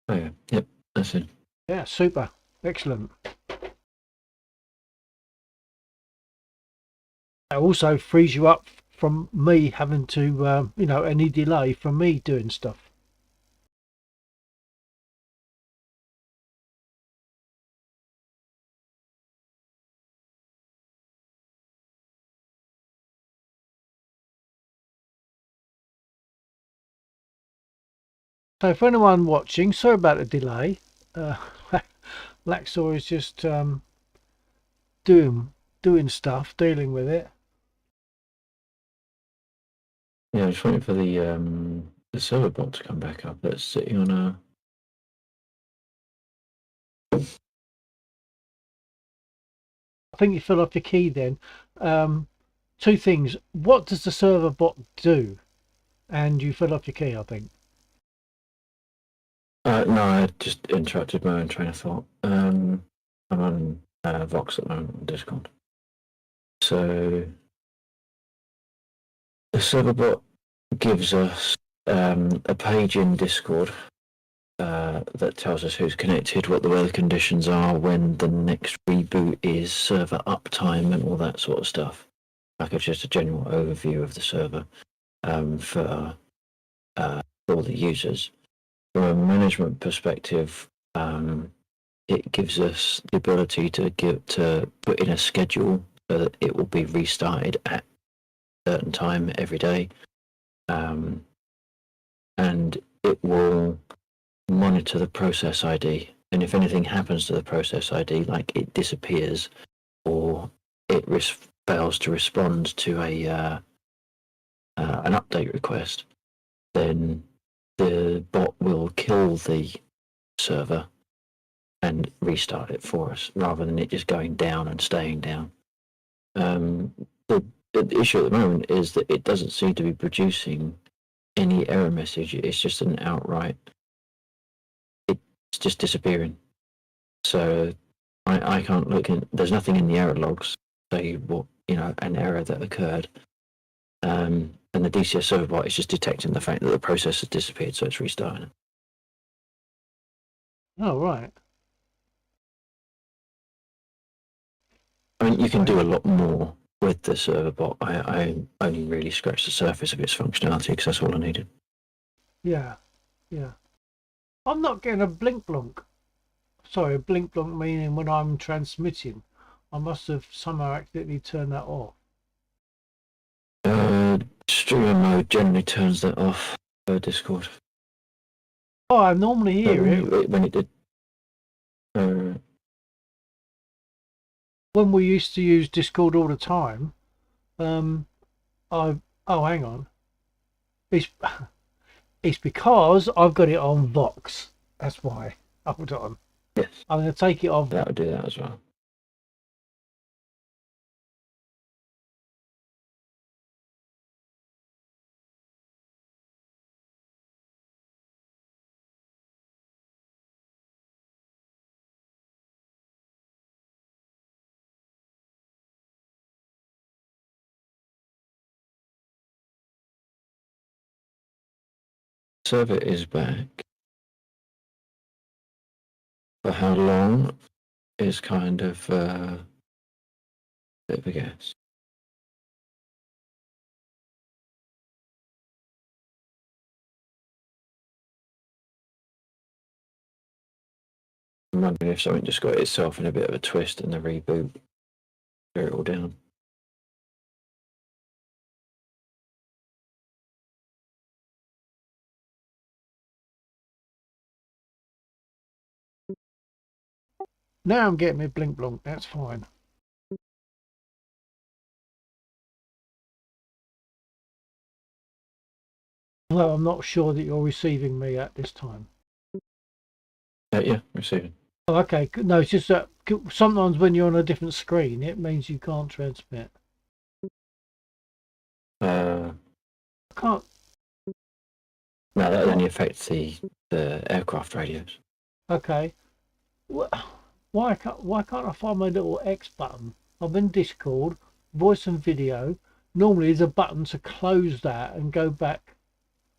Oh yeah. Yep. That's it. Yeah, super, excellent. It also frees you up from me having to, any delay from me doing stuff. So for anyone watching, sorry about the delay. Uh, Laxor is just doing stuff, dealing with it. Yeah, I'm just waiting for the server bot to come back up. That's sitting on a. I think you fill up your key then. Two things. What does the server bot do? And you fill up your key, I think. No, I just interrupted my own train of thought. I'm on Vox at the moment on Discord. So the server bot gives us a page in Discord that tells us who's connected, what the weather conditions are, when the next reboot is, server uptime, and all that sort of stuff. like just a general overview of the server for all the users. From a management perspective, it gives us the ability to put in a schedule so that it will be restarted at a certain time every day, and it will monitor the process ID. And if anything happens to the process ID, like it disappears or it fails to respond to an update request, then the bot will kill the server and restart it for us, rather than it just going down and staying down. The issue at the moment is that it doesn't seem to be producing any error message. It's just an outright, it's just disappearing. So I can't look in, there's nothing in the error logs say what, an error that occurred. And the DCS server bot is just detecting the fact that the process has disappeared, so it's restarting. Oh, right. I mean, you can do a lot more with the server bot. I only really scratched the surface of its functionality because that's all I needed. Yeah, yeah. I'm not getting a blink blonk. Sorry, a blink blonk meaning when I'm transmitting. I must have somehow accidentally turned that off. Streamer mode generally turns that off for Discord. Oh, I normally hear it. When it did. When we used to use Discord all the time, oh, hang on. It's because I've got it on Vox. That's why. Hold on. Yes. I'm going to take it off. That would do that as well. Server is back. For how long is kind of a bit of a guess. I'm wondering if something just got itself in a bit of a twist and the reboot threw it all down. Now I'm getting my blink blonk. That's fine. Although I'm not sure that you're receiving me at this time. Yeah, receiving. Oh, okay. No, it's just that sometimes when you're on a different screen, it means you can't transmit. I can't. No, that only affects the aircraft radios. Okay. Why can't I find my little X button? I'm in Discord, voice and video. Normally, there's a button to close that and go back.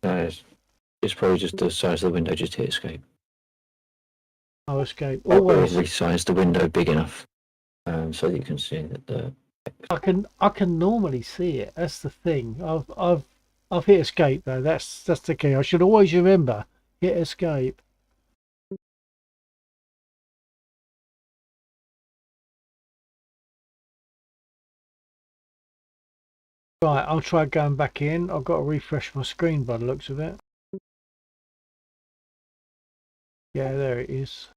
It's probably just the size of the window. Just hit escape. Oh, escape. Always resize the window big enough so that you can see that the. I can normally see it. That's the thing. I've hit escape though. That's the key. I should always remember hit escape. Right, I'll try going back in. I've got to refresh my screen by the looks of it. Yeah, there it is.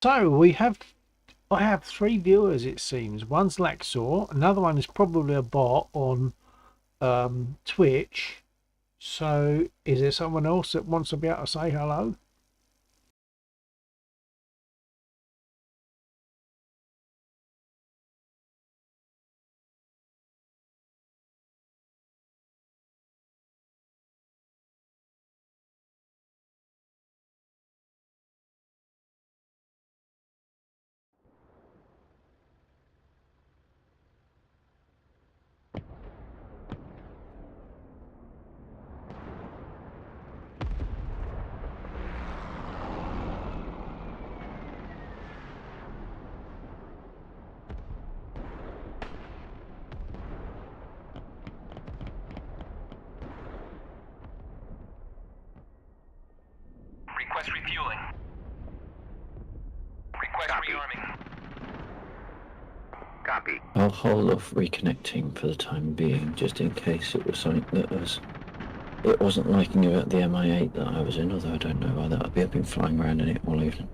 So I have 3 viewers it seems. One's Laxor, another one is probably a bot on Twitch. So is there someone else that wants to be able to say hello? Copy. I'll hold off reconnecting for the time being, just in case it was something that it wasn't liking about the MI8 that I was in, although I don't know why that would be. I've been flying around in it all evening.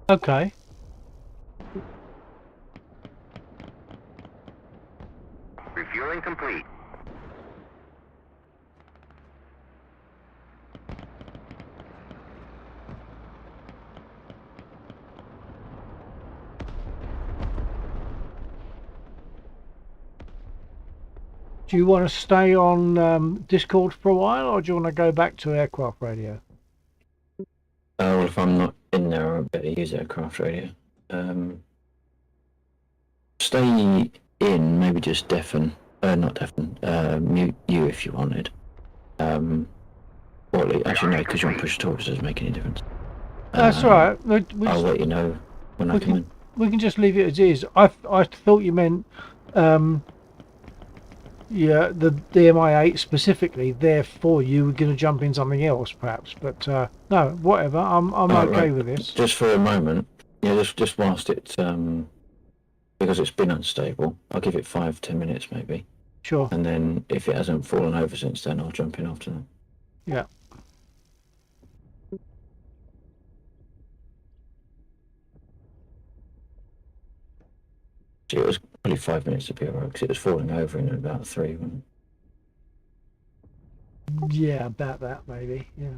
Okay. Refueling complete. Do you want to stay on Discord for a while, or do you want to go back to aircraft radio? Well, if I'm not in there, I better use aircraft radio. Stay in, maybe just deafen, not deafen, mute you if you wanted. Well, actually no, because you're on push talk, so it doesn't make any difference. That's all right. I'll let you know when I come in. We can just leave it as is. I thought you meant yeah, the MI8 specifically. Therefore, you were going to jump in something else, perhaps. But no, whatever. I'm okay right. with this. Just for a moment, yeah. Just whilst it's because it's been unstable, I'll give it 5-10 minutes maybe. Sure. And then if it hasn't fallen over since then, I'll jump in after that. Yeah. So it was probably 5 minutes to be alright, because it was falling over in about 3. Wasn't it? Yeah, about that maybe. Yeah.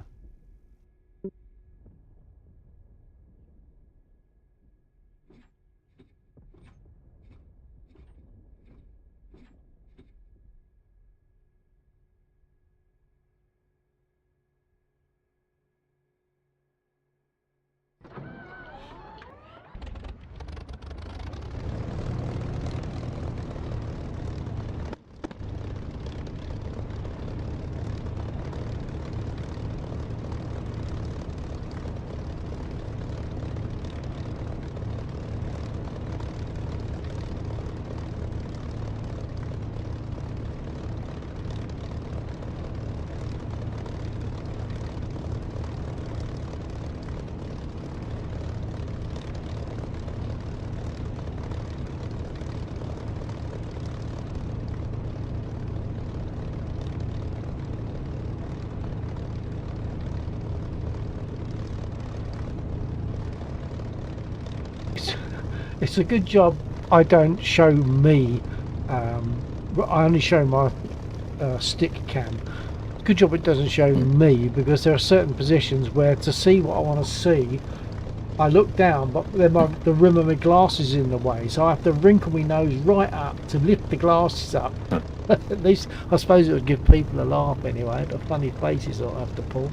It's a good job I don't show me. I only show my stick cam. Good job it doesn't show me, because there are certain positions where to see what I want to see, I look down, but then the rim of my glasses is in the way, so I have to wrinkle my nose right up to lift the glasses up. At least I suppose it would give people a laugh anyway, the funny faces I'll have to pull.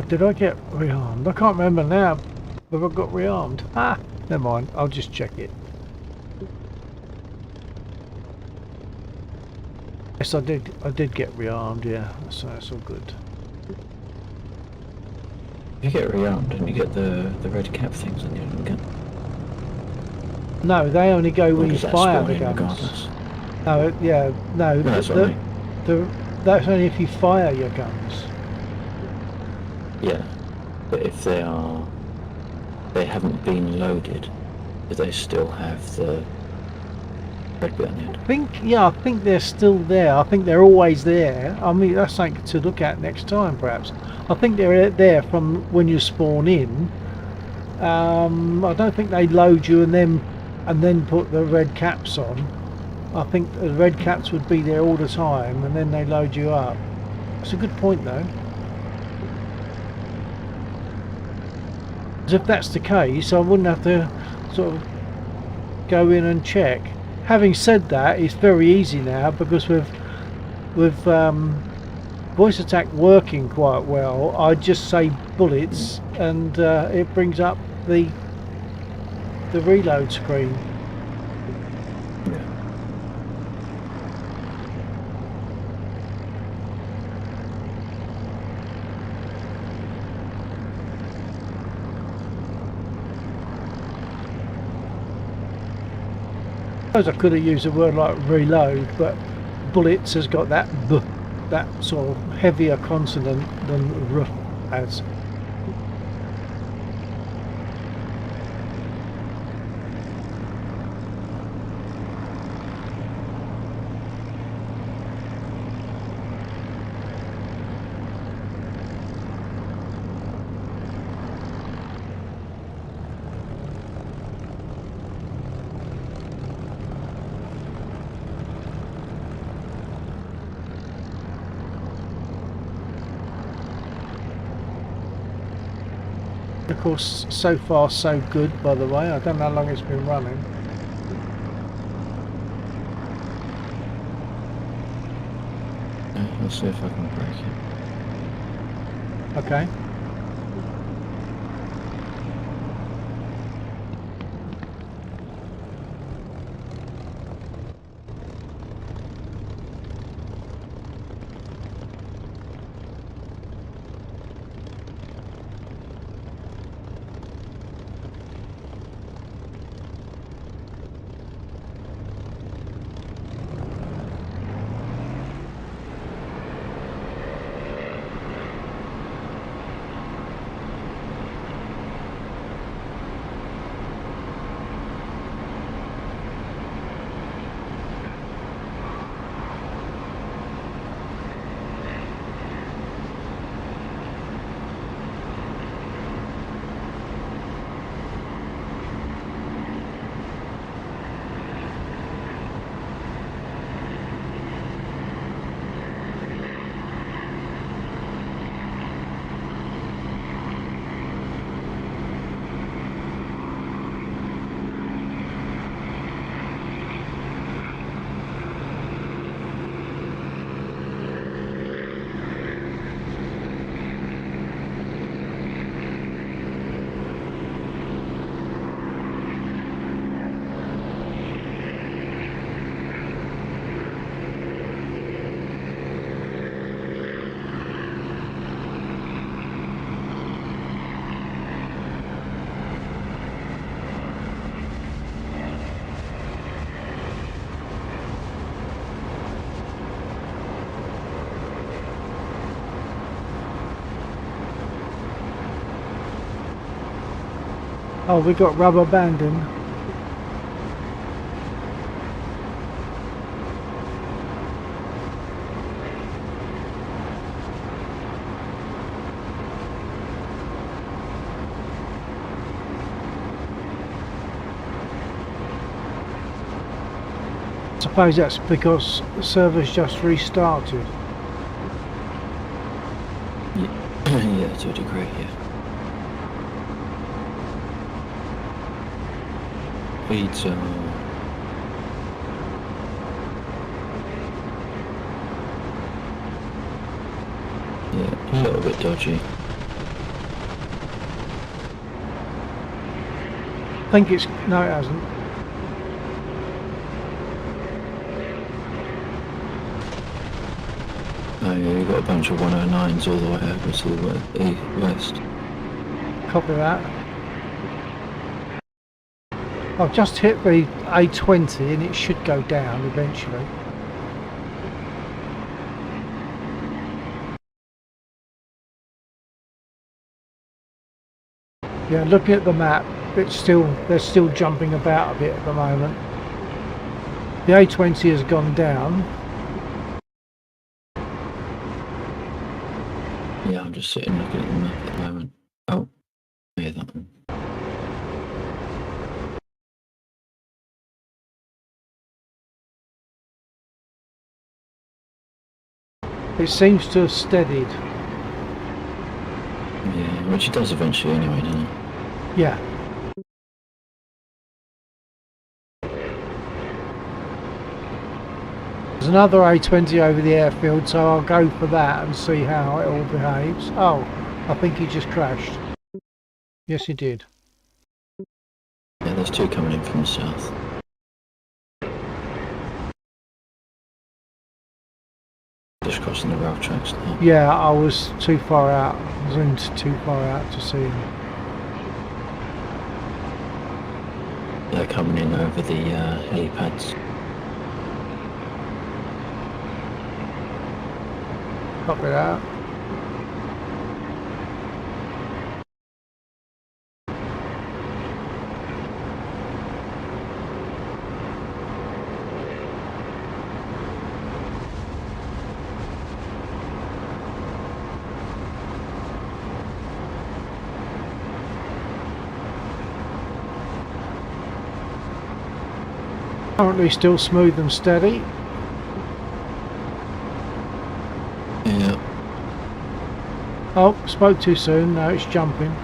Did I get rearmed? I can't remember now. Have I got rearmed? Ah, never mind. I'll just check it. Yes, I did. I did get rearmed. Yeah, so that's all good. If you get rearmed and you get the red cap things on the end again. No, they only go when you fire the guns. Regardless? No, yeah, no. That's what I mean. That's only if you fire your guns. Yeah, but if they haven't been loaded, do they still have the red bit on the end? I think they're still there. I think they're always there. I mean, that's something to look at next time, perhaps. I think they're there from when you spawn in. I don't think they load you and then put the red caps on. I think the red caps would be there all the time, and then they load you up. It's a good point, though. If that's the case, I wouldn't have to sort of go in and check. Having said that, it's very easy now, because with voice attack working quite well, I just say bullets and it brings up the reload screen. suppose I could have used a word like reload, but bullets has got that b, that sort of heavier consonant than r has. Of course, so far so good, by the way. I don't know how long it's been running. Yeah, let's see if I can break it. Okay. Oh, we got rubber banding. I suppose that's because the server's just restarted. Yeah, to a degree, yeah. Feeds yeah, a little bit dodgy. I think it's... no, it hasn't. Oh yeah, you've got a bunch of 109s all the way over to the west. Copy that. I've just hit the A20 and it should go down eventually. Yeah, looking at the map, it's still, they're still jumping about a bit at the moment. The A20 has gone down. Yeah, I'm just sitting looking at the map at the moment. Oh, yeah, that one. It seems to have steadied. Yeah, which it does eventually anyway, doesn't it? Yeah. There's another A20 over the airfield, so I'll go for that and see how it all behaves. Oh, I think he just crashed. Yes, he did. Yeah, there's two coming in from the south. Just crossing the rail tracks now. Yeah, I was too far out. Zoomed too far out to see him. They're coming in over the helipads. Copy that. Currently still smooth and steady. Yeah. Oh, spoke too soon. Now it's jumping.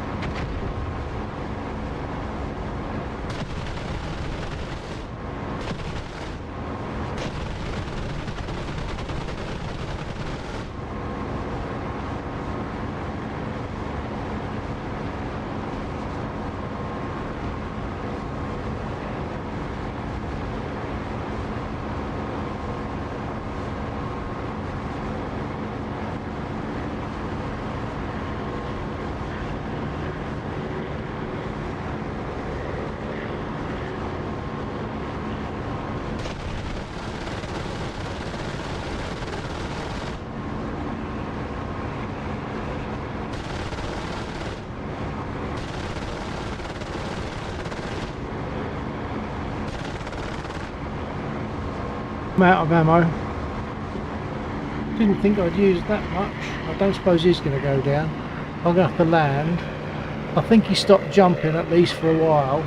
I'm out of ammo. Didn't think I'd use that much. I don't suppose he's going to go down. I'm going to have to land. I think he stopped jumping at least for a while.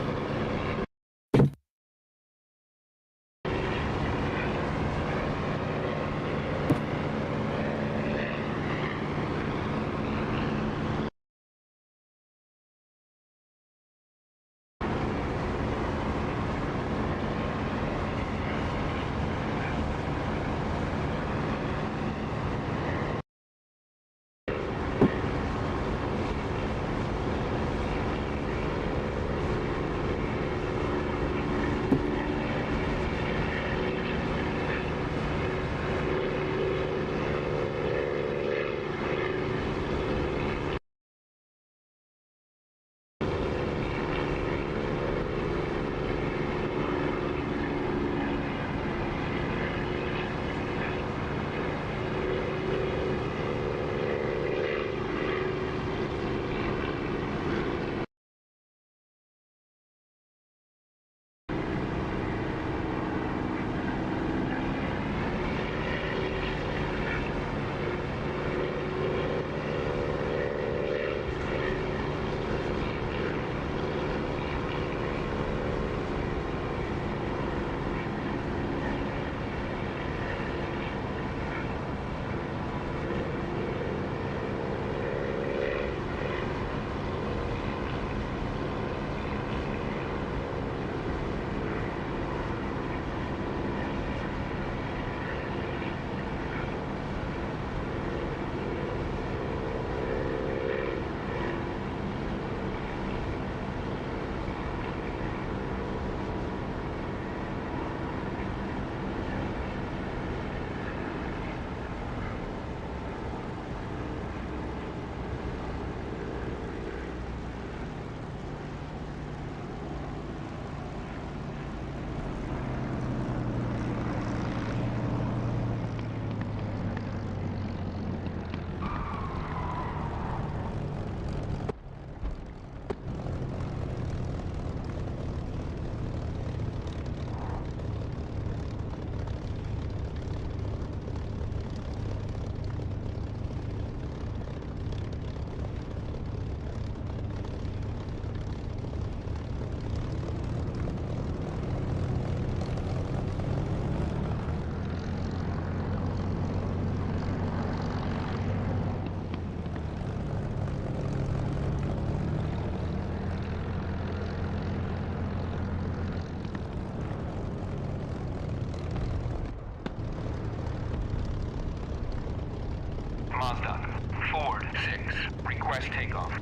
Mazda, Ford 6, request takeoff.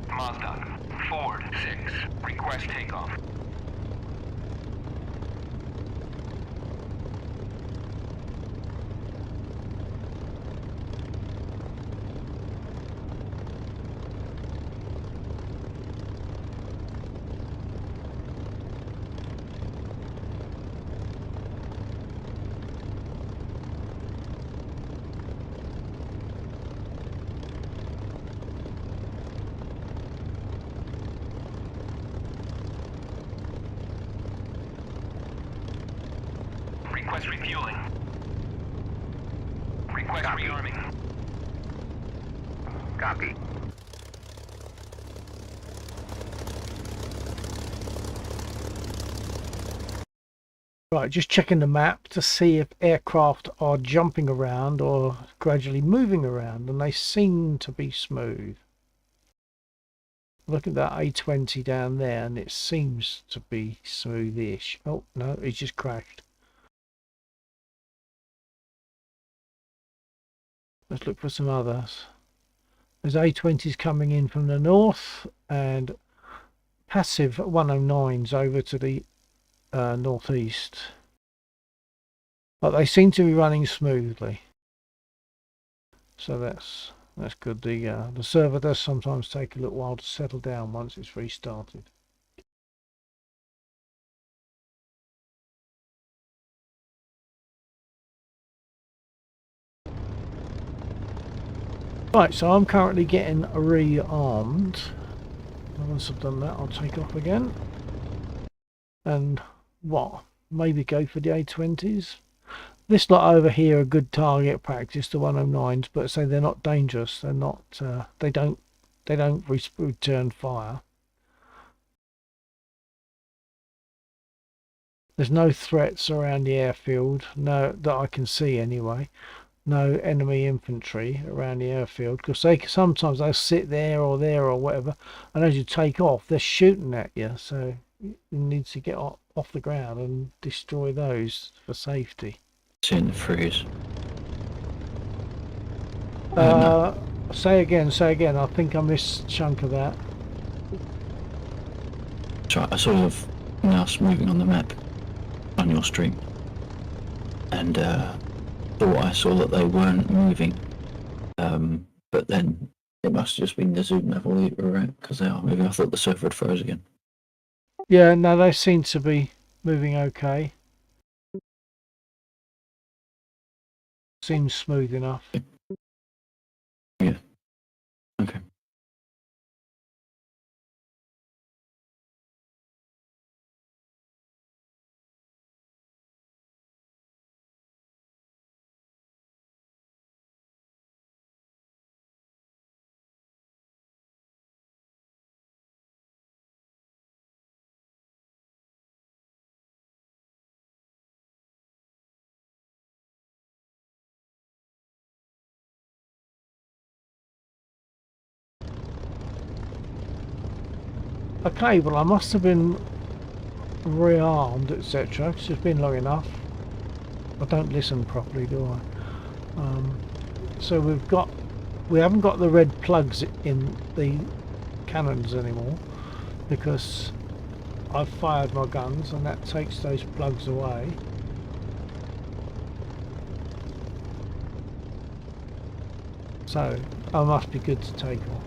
Mazda, Ford 6, request takeoff. Copy. Rearming. Copy. Right, just checking the map to see if aircraft are jumping around or gradually moving around, and they seem to be smooth. Look at that A20 down there, and it seems to be smoothish. Oh, no, it just crashed. Let's look for some others. There's A20s coming in from the north, and passive 109s over to the northeast. But they seem to be running smoothly. So that's good. The server does sometimes take a little while to settle down once it's restarted. Right, so I'm currently getting rearmed. Once I've done that, I'll take off again. And what? Maybe go for the A20s. This lot over here are good target practice, the 109s, but say they're not dangerous. They're not. They don't return fire. There's no threats around the airfield, no, that I can see anyway. No enemy infantry around the airfield, because sometimes they'll sit there or whatever, and as you take off, they're shooting at you. So you need to get off the ground and destroy those for safety. Seeing the freeze. Say again. I think I missed a chunk of that. So I sort of mouse moving on the map on your stream, and thought I saw that they weren't moving, but then it must have just been the zoom level that you were at, because they are moving. I thought the server had froze again. Yeah, no, they seem to be moving okay. Seems smooth enough. Yeah. Okay. Okay, well I must have been rearmed, etc. It's just been long enough. I don't listen properly, do I? So we haven't got the red plugs in the cannons anymore, because I've fired my guns and that takes those plugs away. So I must be good to take off.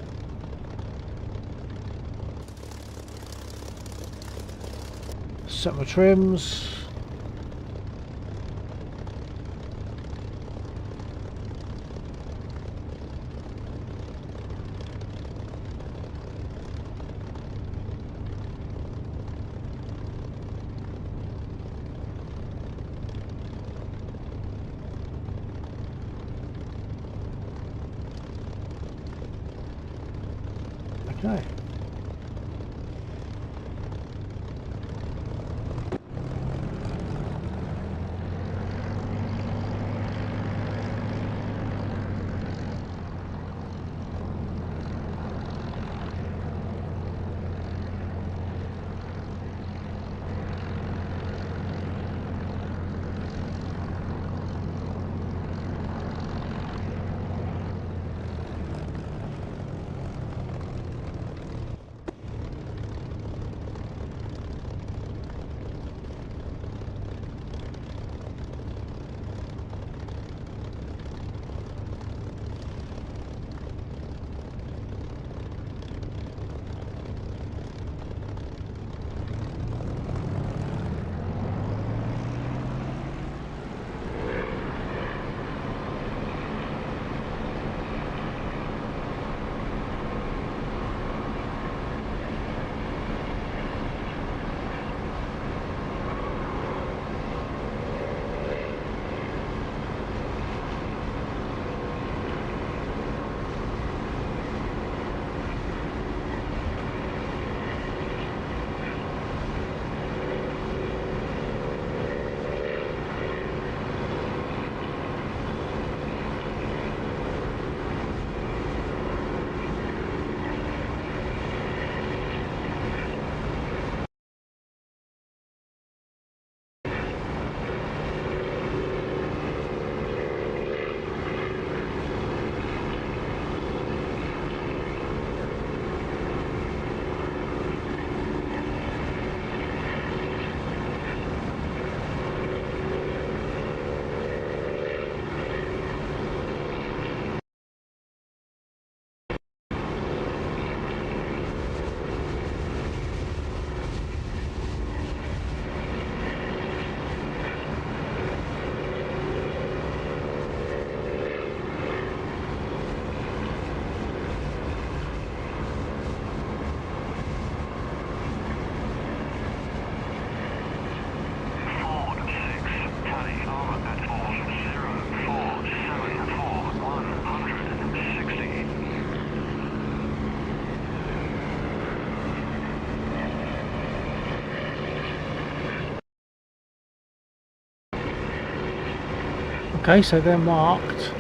Set my trims. Okay. Okay, so they're marked.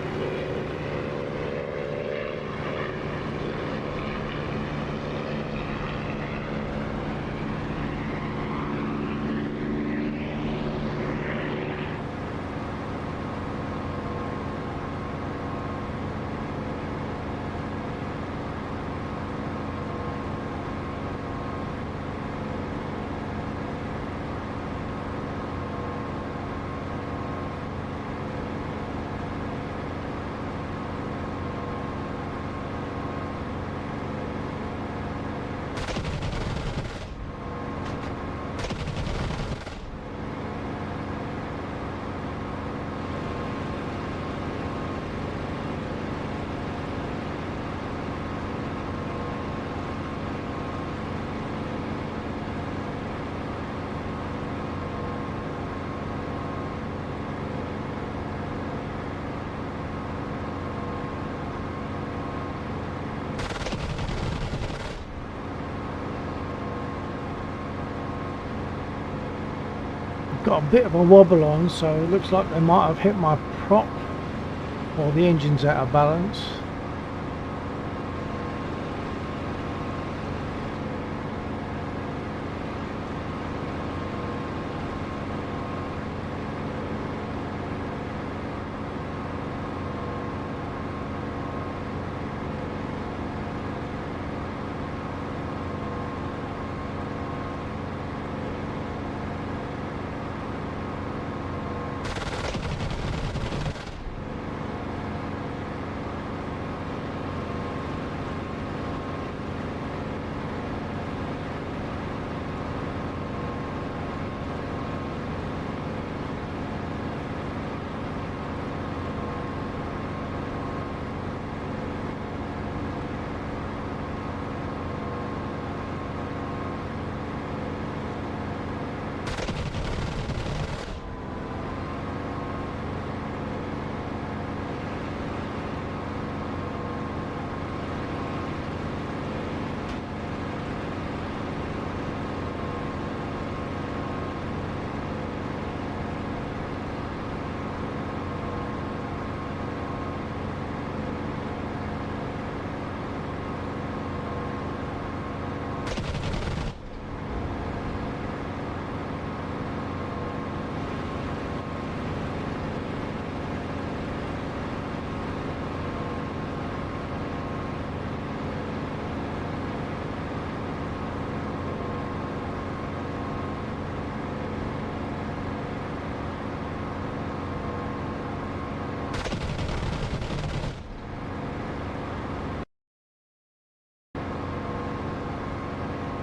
Got a bit of a wobble on, so it looks like they might have hit my prop, or the engine's out of balance.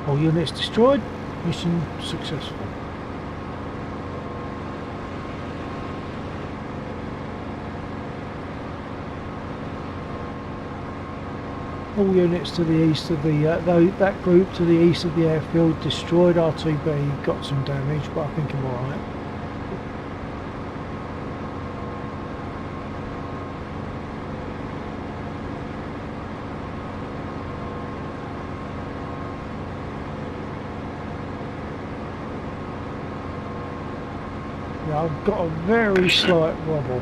All units destroyed. Mission successful. All units to the east of the that group to the east of the airfield destroyed. RTB got some damage, but I think I'm alright. Yeah, I've got a very slight wobble.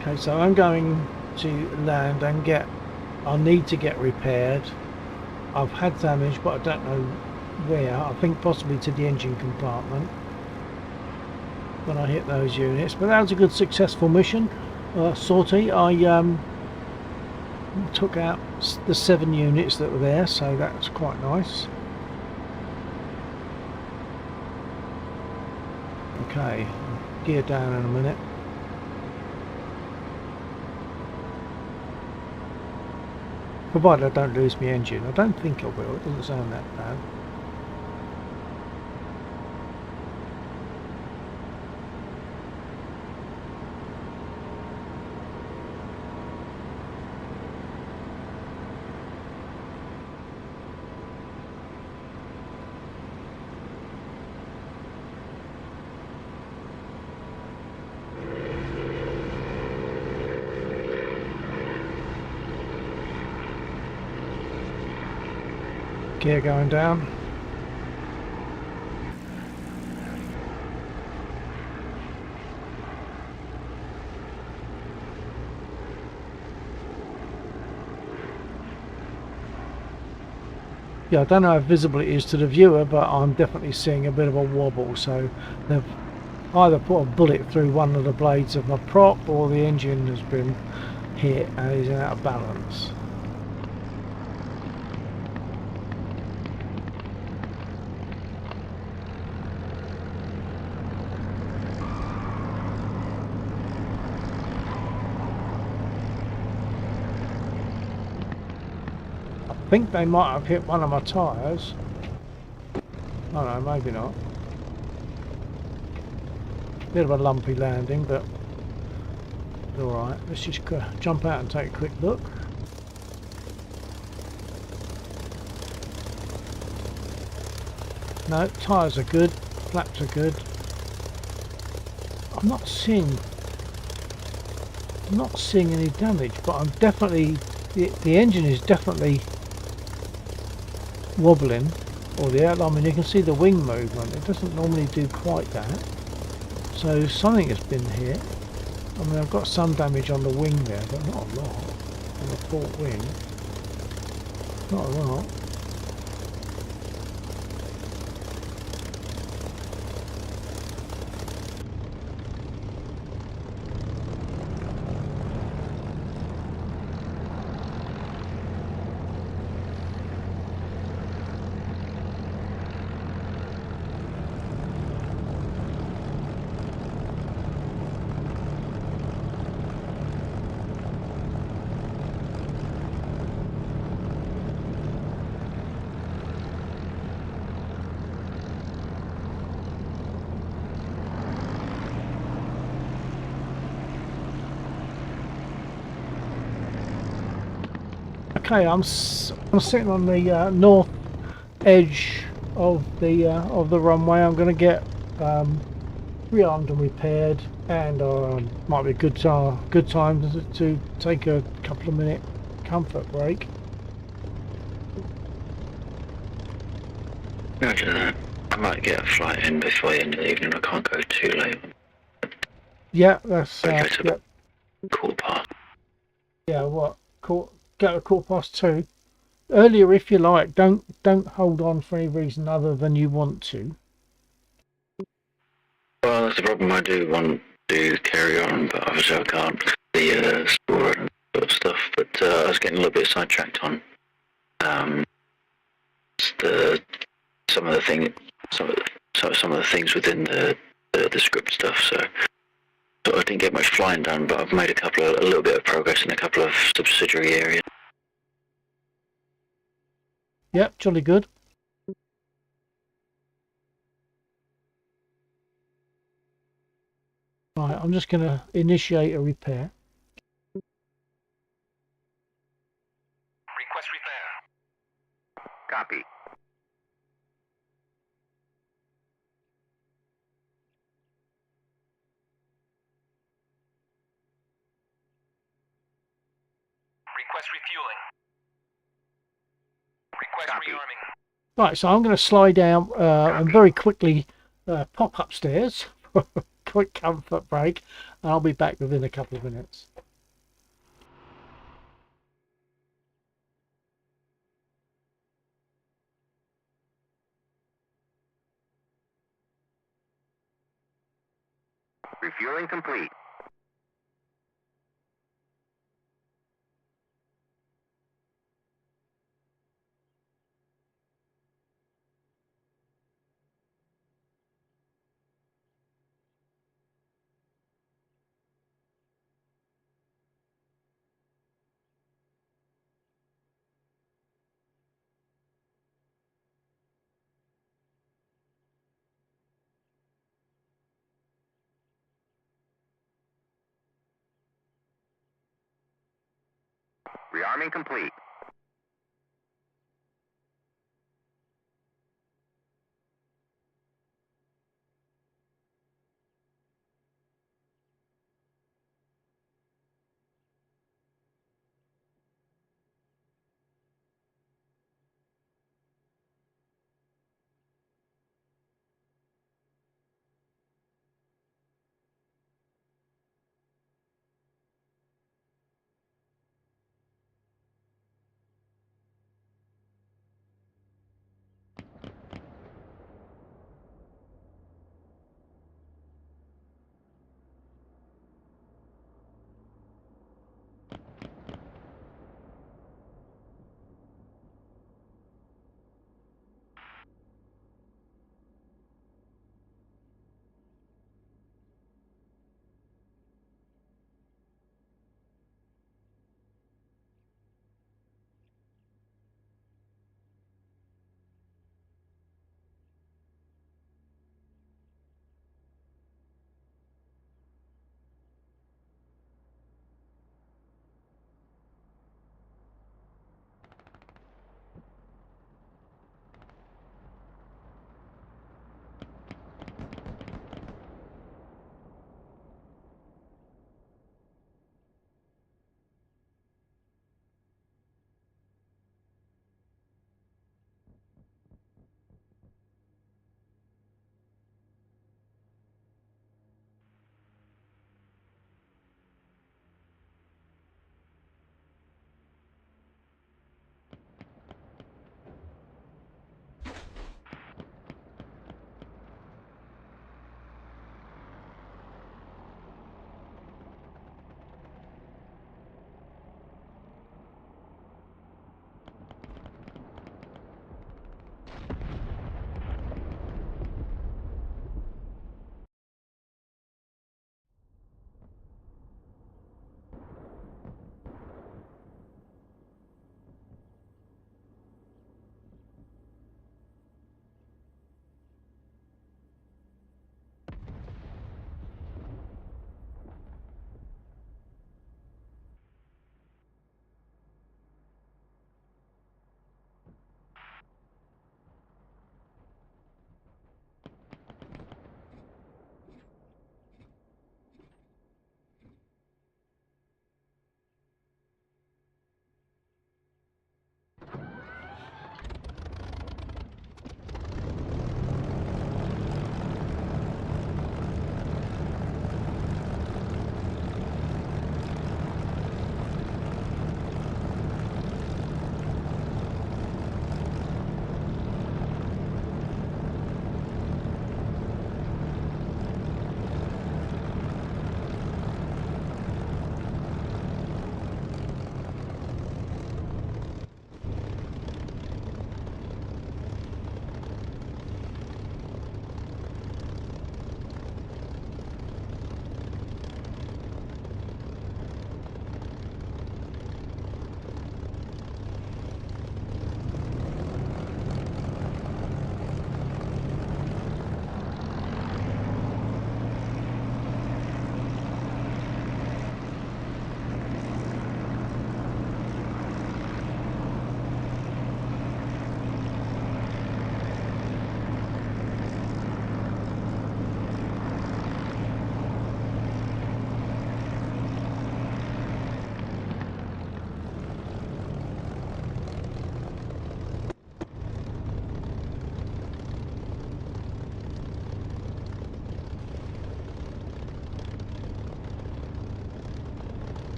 Okay, so I'm going to land and get I need to get repaired. I've had damage, but I don't know where. I think possibly to the engine compartment when I hit those units. But that was a good successful mission. Sortie. I took out the 7 units that were there, so that's quite nice. Okay, gear down in a minute. Provided I don't lose my engine. I don't think I will. It doesn't sound that bad. Gear going down. Yeah, I don't know how visible it is to the viewer, but I'm definitely seeing a bit of a wobble, so they've either put a bullet through one of the blades of my prop, or the engine has been hit and is out of balance. I think they might have hit one of my tyres. Oh no, maybe not. Bit of a lumpy landing, but alright. Let's just jump out and take a quick look. No, tyres are good, flaps are good. I'm not seeing any damage, but I'm definitely the engine is definitely wobbling, or the outline. I mean, you can see the wing movement. It doesn't normally do quite that, so something has been hit. I mean, I've got some damage on the wing there, but not a lot on the port wing. Not a lot. Okay, I'm sitting on the north edge of the runway. I'm going to get rearmed and repaired, and might be a good time to take a couple of minute comfort break. Imagine that. I might get a flight in before the end of the evening. I can't go too late. Yeah, that's I go to yeah. quarter past. Yeah, what? Go to 2:15. Earlier if you like. Don't hold on for any reason other than you want to. Well, that's the problem. I do want to carry on, but obviously I can't. The score and sort of stuff. But I was getting a little bit sidetracked on some of the things within the script stuff. So I didn't get much flying done, but I've made a little bit of progress in a couple of subsidiary areas. Yep, jolly good. Right, I'm just going to initiate a repair. Request repair. Copy. Request refueling. Request Copy. rearming. Right, so I'm going to slide down and very quickly pop upstairs for a quick comfort break, and I'll be back within a couple of minutes. Refueling complete. Rearming complete.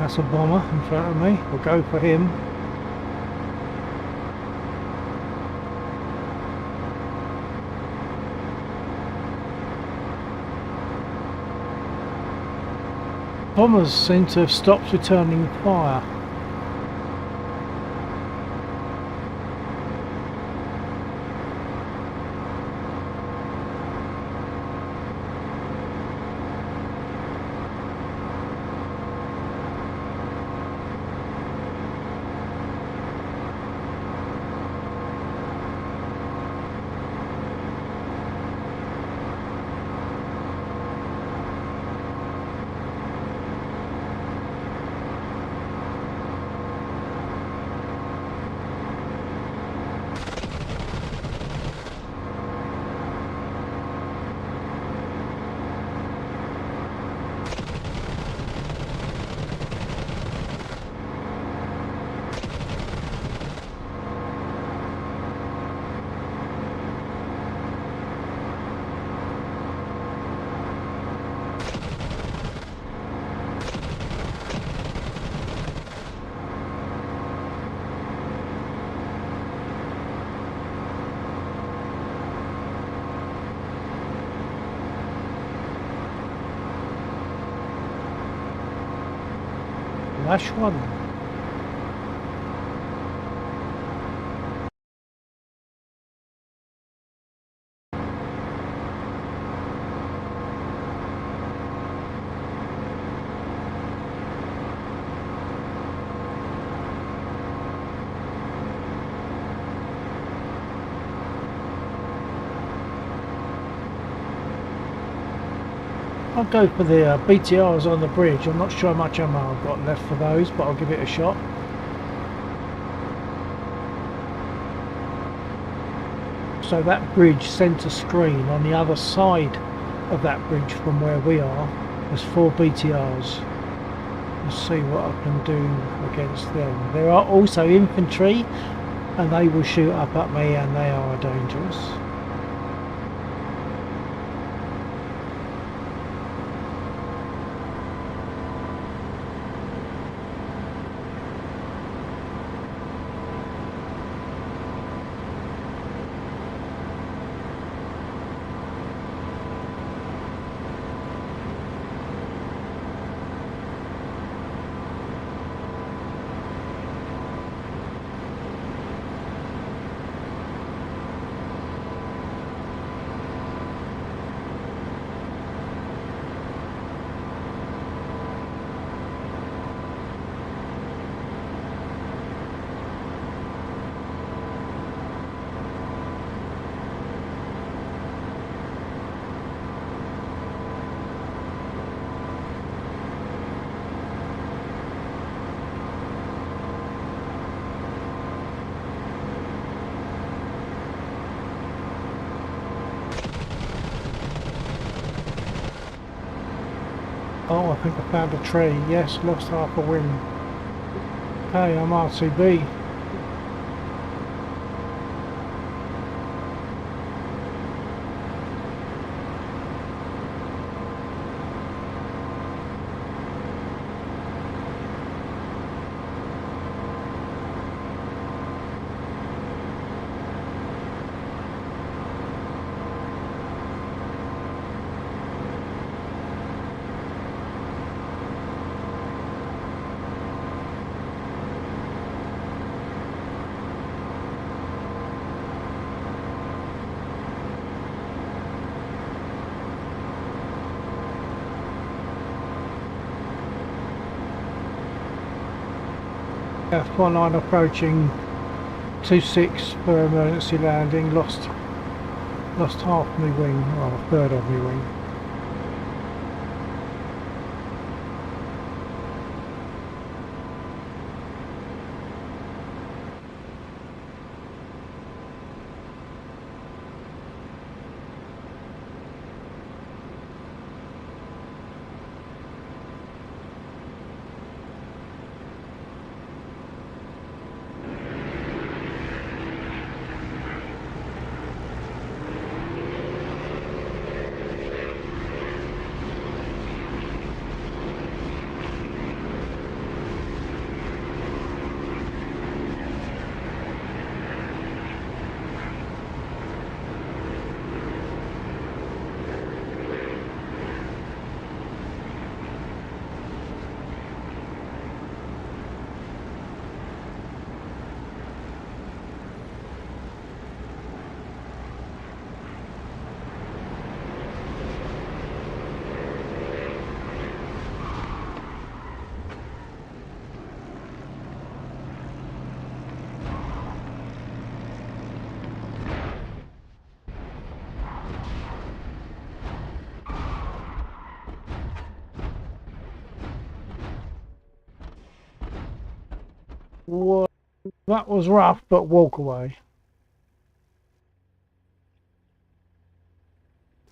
That's a bomber in front of me. We'll go for him. Bombers seem to have stopped returning fire. Last one. I'll go for the BTRs on the bridge. I'm not sure how much ammo I've got left for those, but I'll give it a shot. So that bridge centre screen on the other side of that bridge from where we are, there's 4 BTRs. Let's see what I can do against them. There are also infantry and they will shoot up at me and they are dangerous. Oh, I think I found a tree. Yes, lost half a wing. Hey, I'm RCB. F19 approaching 26 for emergency landing. Lost half my wing, or a third of my wing. Well, that was rough, but walk away.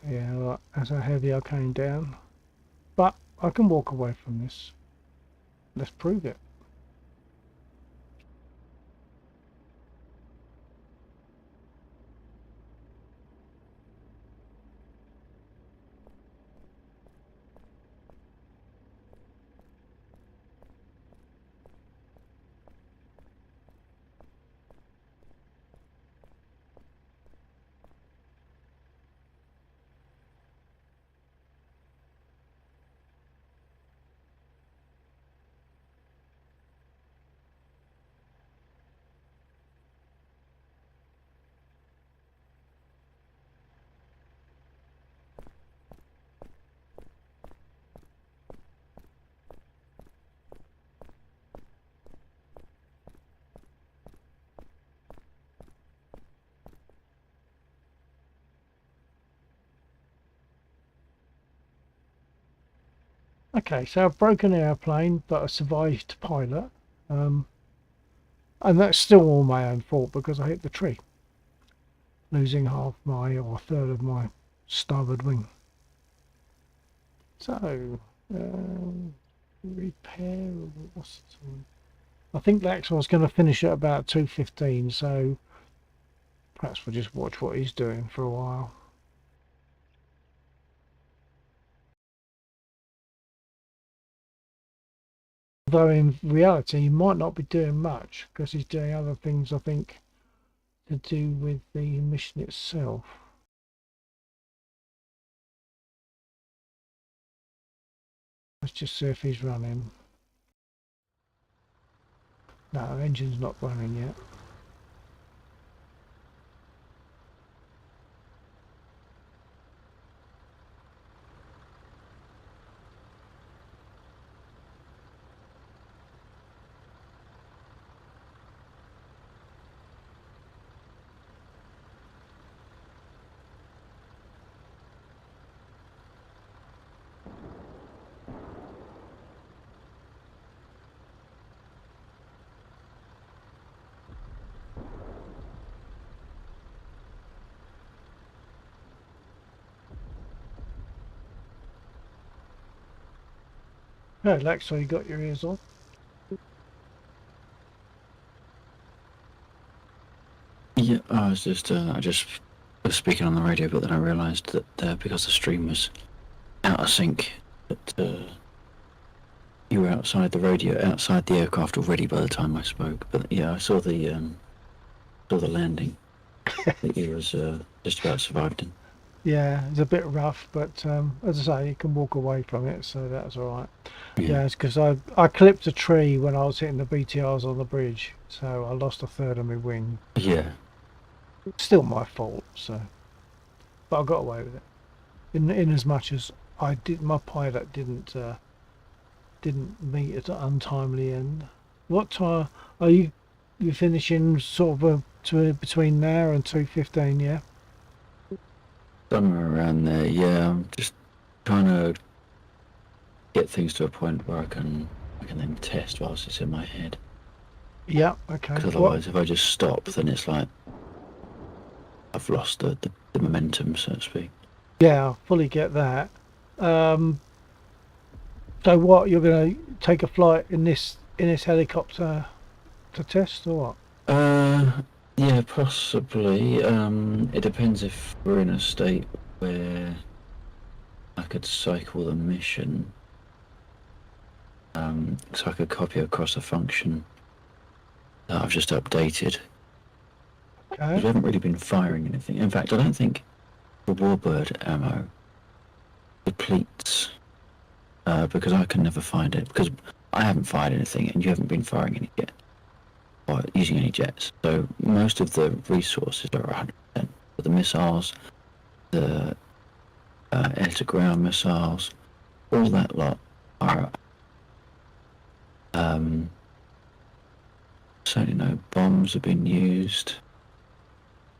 Yeah, right, that's how heavy I came down. But I can walk away from this. Let's prove it. Okay, so I've broken an airplane, but I survived pilot. Um, and that's still all my own fault because I hit the tree, losing half my or a third of my starboard wing. So, repair, what's the time? I think Laxon's going to finish at about 2:15, so perhaps we'll just watch what he's doing for a while. Though in reality he might not be doing much because he's doing other things, I think, to do with the mission itself. Let's just see if he's running. No, engine's not running yet. No, Lex, so you got your ears on? Yeah, I just was speaking on the radio, but then I realised that because the stream was out of sync, that you were outside the radio, outside the aircraft already by the time I spoke. But yeah, I saw the landing that you was just about survived in. Yeah, it's a bit rough, but as I say, you can walk away from it, so that's all right. Yeah, it's because I clipped a tree when I was hitting the BTRs on the bridge, so I lost a third of my wing. Yeah. Still my fault, so, but I got away with it. In as much as my pilot didn't meet at an untimely end. What time are you finishing? Sort of between now and 2:15, yeah. Somewhere around there, yeah. I'm just trying to get things to a point where I can then test whilst it's in my head. Yeah, okay. Because otherwise, if I just stop, then it's like I've lost the momentum, so to speak. Yeah, I fully get that. So what, you're going to take a flight in this helicopter to test or what? Yeah, possibly. It depends if we're in a state where I could cycle the mission. So I could copy across a function that I've just updated. Okay. We haven't really been firing anything. In fact, I don't think the Warbird ammo depletes because I can never find it because I haven't fired anything and you haven't been firing any yet or using any jets. So most of the resources are 100%. But the missiles, the air-to-ground missiles, all that lot are certainly no bombs have been used.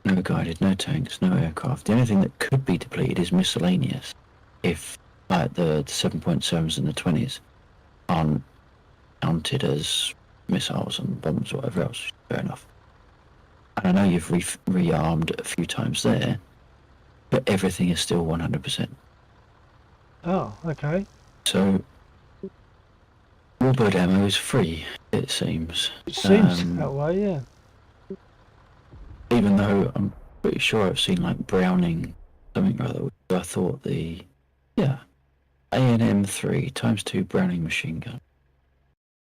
No guided, no tanks, no aircraft. The only thing that could be depleted is miscellaneous. If like the 7.7s and the 20s aren't counted as missiles and bombs or whatever else. Fair enough. And I know you've rearmed a few times there, but everything is still 100%. Oh, okay. So warbird ammo is free, it seems. It seems that way, yeah. Even though I'm pretty sure I've seen like Browning something or other, which I thought A&M 3 times 2 Browning machine gun.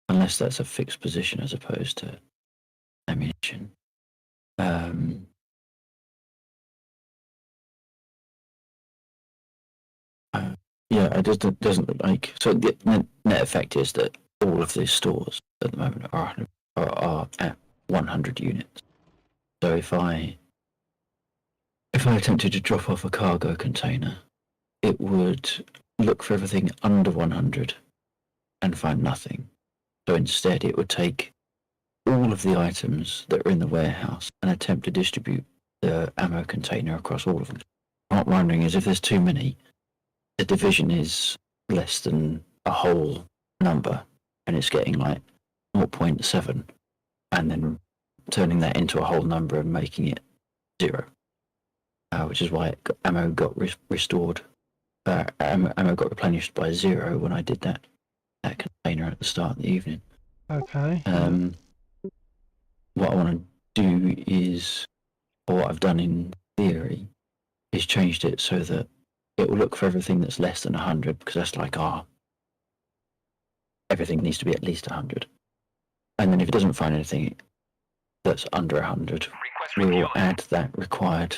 Unless that's a fixed position as opposed to ammunition. Yeah, it doesn't look like. So the net effect is that all of these stores at the moment are at 100 units. So if I attempted to drop off a cargo container, it would look for everything under 100 and find nothing. So instead, it would take all of the items that are in the warehouse and attempt to distribute the ammo container across all of them. What I'm wondering is if there's too many, the division is less than a whole number and it's getting like 0.7 and then turning that into a whole number and making it 0, which is why ammo got restored. Ammo got replenished by 0 when I did that container at the start of the evening. Okay. What I want to do is, or what I've done in theory, is changed it so that it will look for everything that's less than 100, because that's like everything needs to be at least 100. And then if it doesn't find anything that's under 100, we will add that required,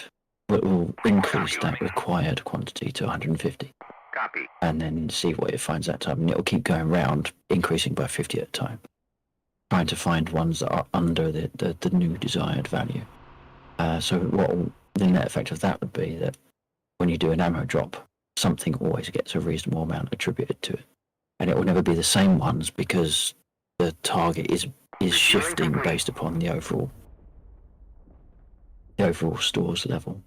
we'll increase that required quantity to 150. Copy. And then see what it finds that time. And it'll keep going round, increasing by 50 at a time, trying to find ones that are under the new desired value. So the net effect of that would be that when you do an ammo drop, something always gets a reasonable amount attributed to it. And it will never be the same ones because the target is shifting based upon the overall stores level.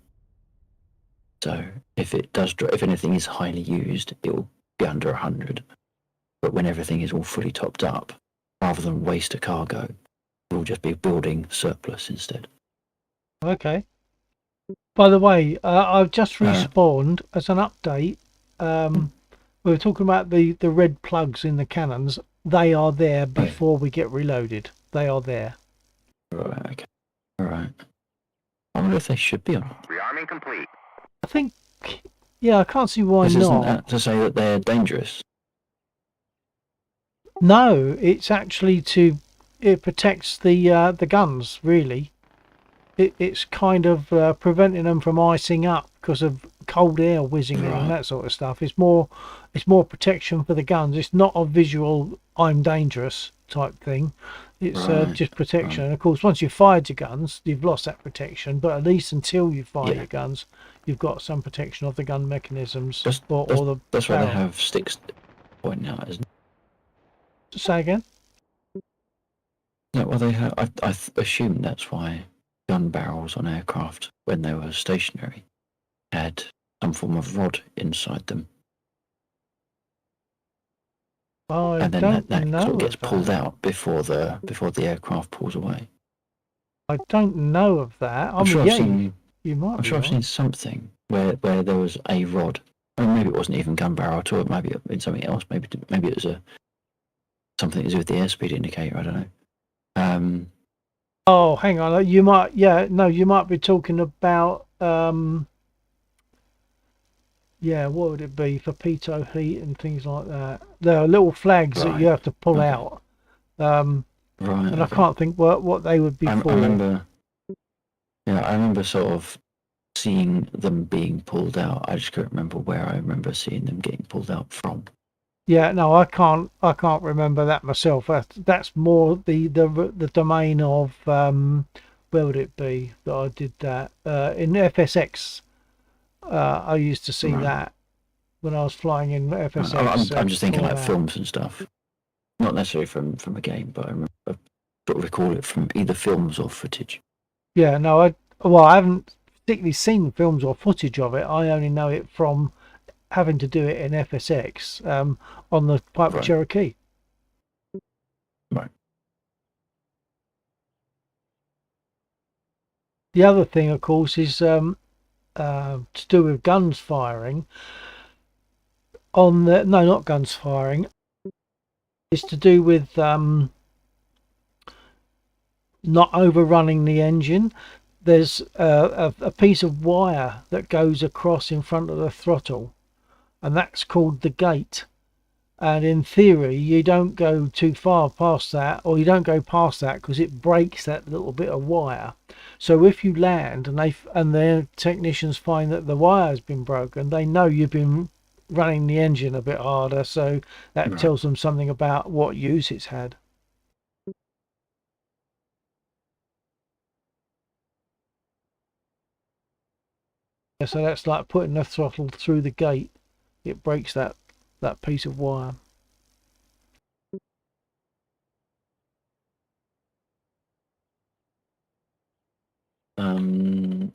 So if it does drop, if anything is highly used, it will be under 100. But when everything is all fully topped up, rather than waste a cargo, we'll just be building surplus instead. Okay. By the way, I've just respawned as an update. We were talking about the red plugs in the cannons. They are there before we get reloaded. They are there. Right, okay. Alright. I wonder if they should be or not. Rearming complete. I think, yeah, I can't see why This not. isn't that to say that they're dangerous. No, it's actually it protects the guns, really. It's kind of preventing them from icing up because of cold air whizzing in and that sort of stuff. It's more protection for the guns. It's not a visual "I'm dangerous" type thing. It's just protection. And of course, once you've fired your guns, you've lost that protection. But at least until you fire your guns, you've got some protection of the gun mechanisms That's or the. That's why they have sticks point now, isn't it? Say again. No, well they have. I assume that's why gun barrels on aircraft, when they were stationary, had some form of rod inside them. And then that sort of gets pulled out before the aircraft pulls away. I don't know of that. I'm sure I've seen something where there was a rod. Or maybe it wasn't even gun barrel at all. It might be in something else. Maybe it was something to do with the airspeed indicator. I don't know. Oh, hang on. You might be talking about what would it be for pitot heat and things like that? There are little flags that you have to pull out. And I can't think what they would be for. I remember sort of seeing them being pulled out. I just can't remember where I remember seeing them getting pulled out from. Yeah, no, I can't remember that myself. That's more the domain of where would it be that I did that in FSX. I used to see that when I was flying in FSX. I'm just thinking like films and stuff, not necessarily from a game, but I sort of recall it from either films or footage. Yeah, no, I haven't particularly seen films or footage of it. I only know it from having to do it in FSX on the Piper Cherokee. Right. The other thing, of course, is to do with guns firing. On the no, not guns firing. It's to do with not overrunning the engine. There's a piece of wire that goes across in front of the throttle, and that's called the gate. And in theory, you don't go too far past that, or you don't go past that because it breaks that little bit of wire. So if you land and their technicians find that the wire has been broken, they know you've been running the engine a bit harder. So that Right. tells them something about what use it's had. Yeah, so that's like putting the throttle through the gate. It breaks that piece of wire.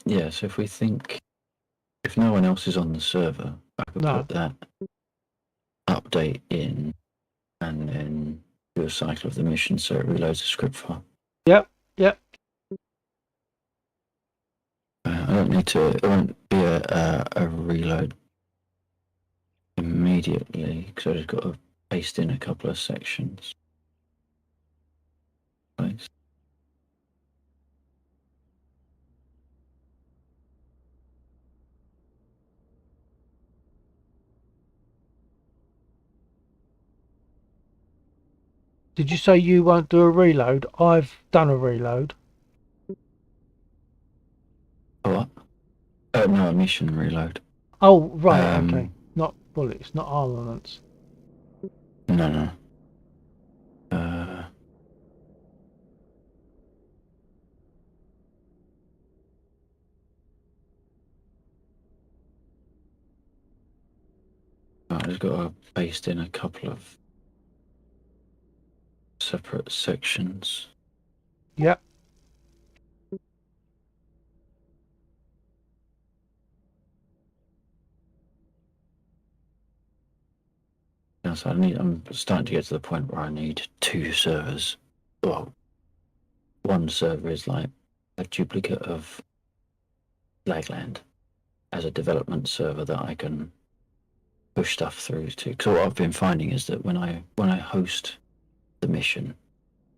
Yeah, so if no one else is on the server, I could No. put that update in and then do a cycle of the mission so it reloads the script file. Yep. Yep. I don't need to, it won't be a reload immediately because I just got to paste in a couple of sections. Nice. Did you say you won't do a reload? I've done a reload. Oh, what? No, a mission reload. Oh, right. Okay. Um, Not bullets, not armaments. No. I just got to paste in a couple of separate sections. Yep. Now, so I'm starting to get to the point where I need two servers. Well, one server is like a duplicate of Lagland as a development server that I can push stuff through to. Because what I've been finding is that when I host the mission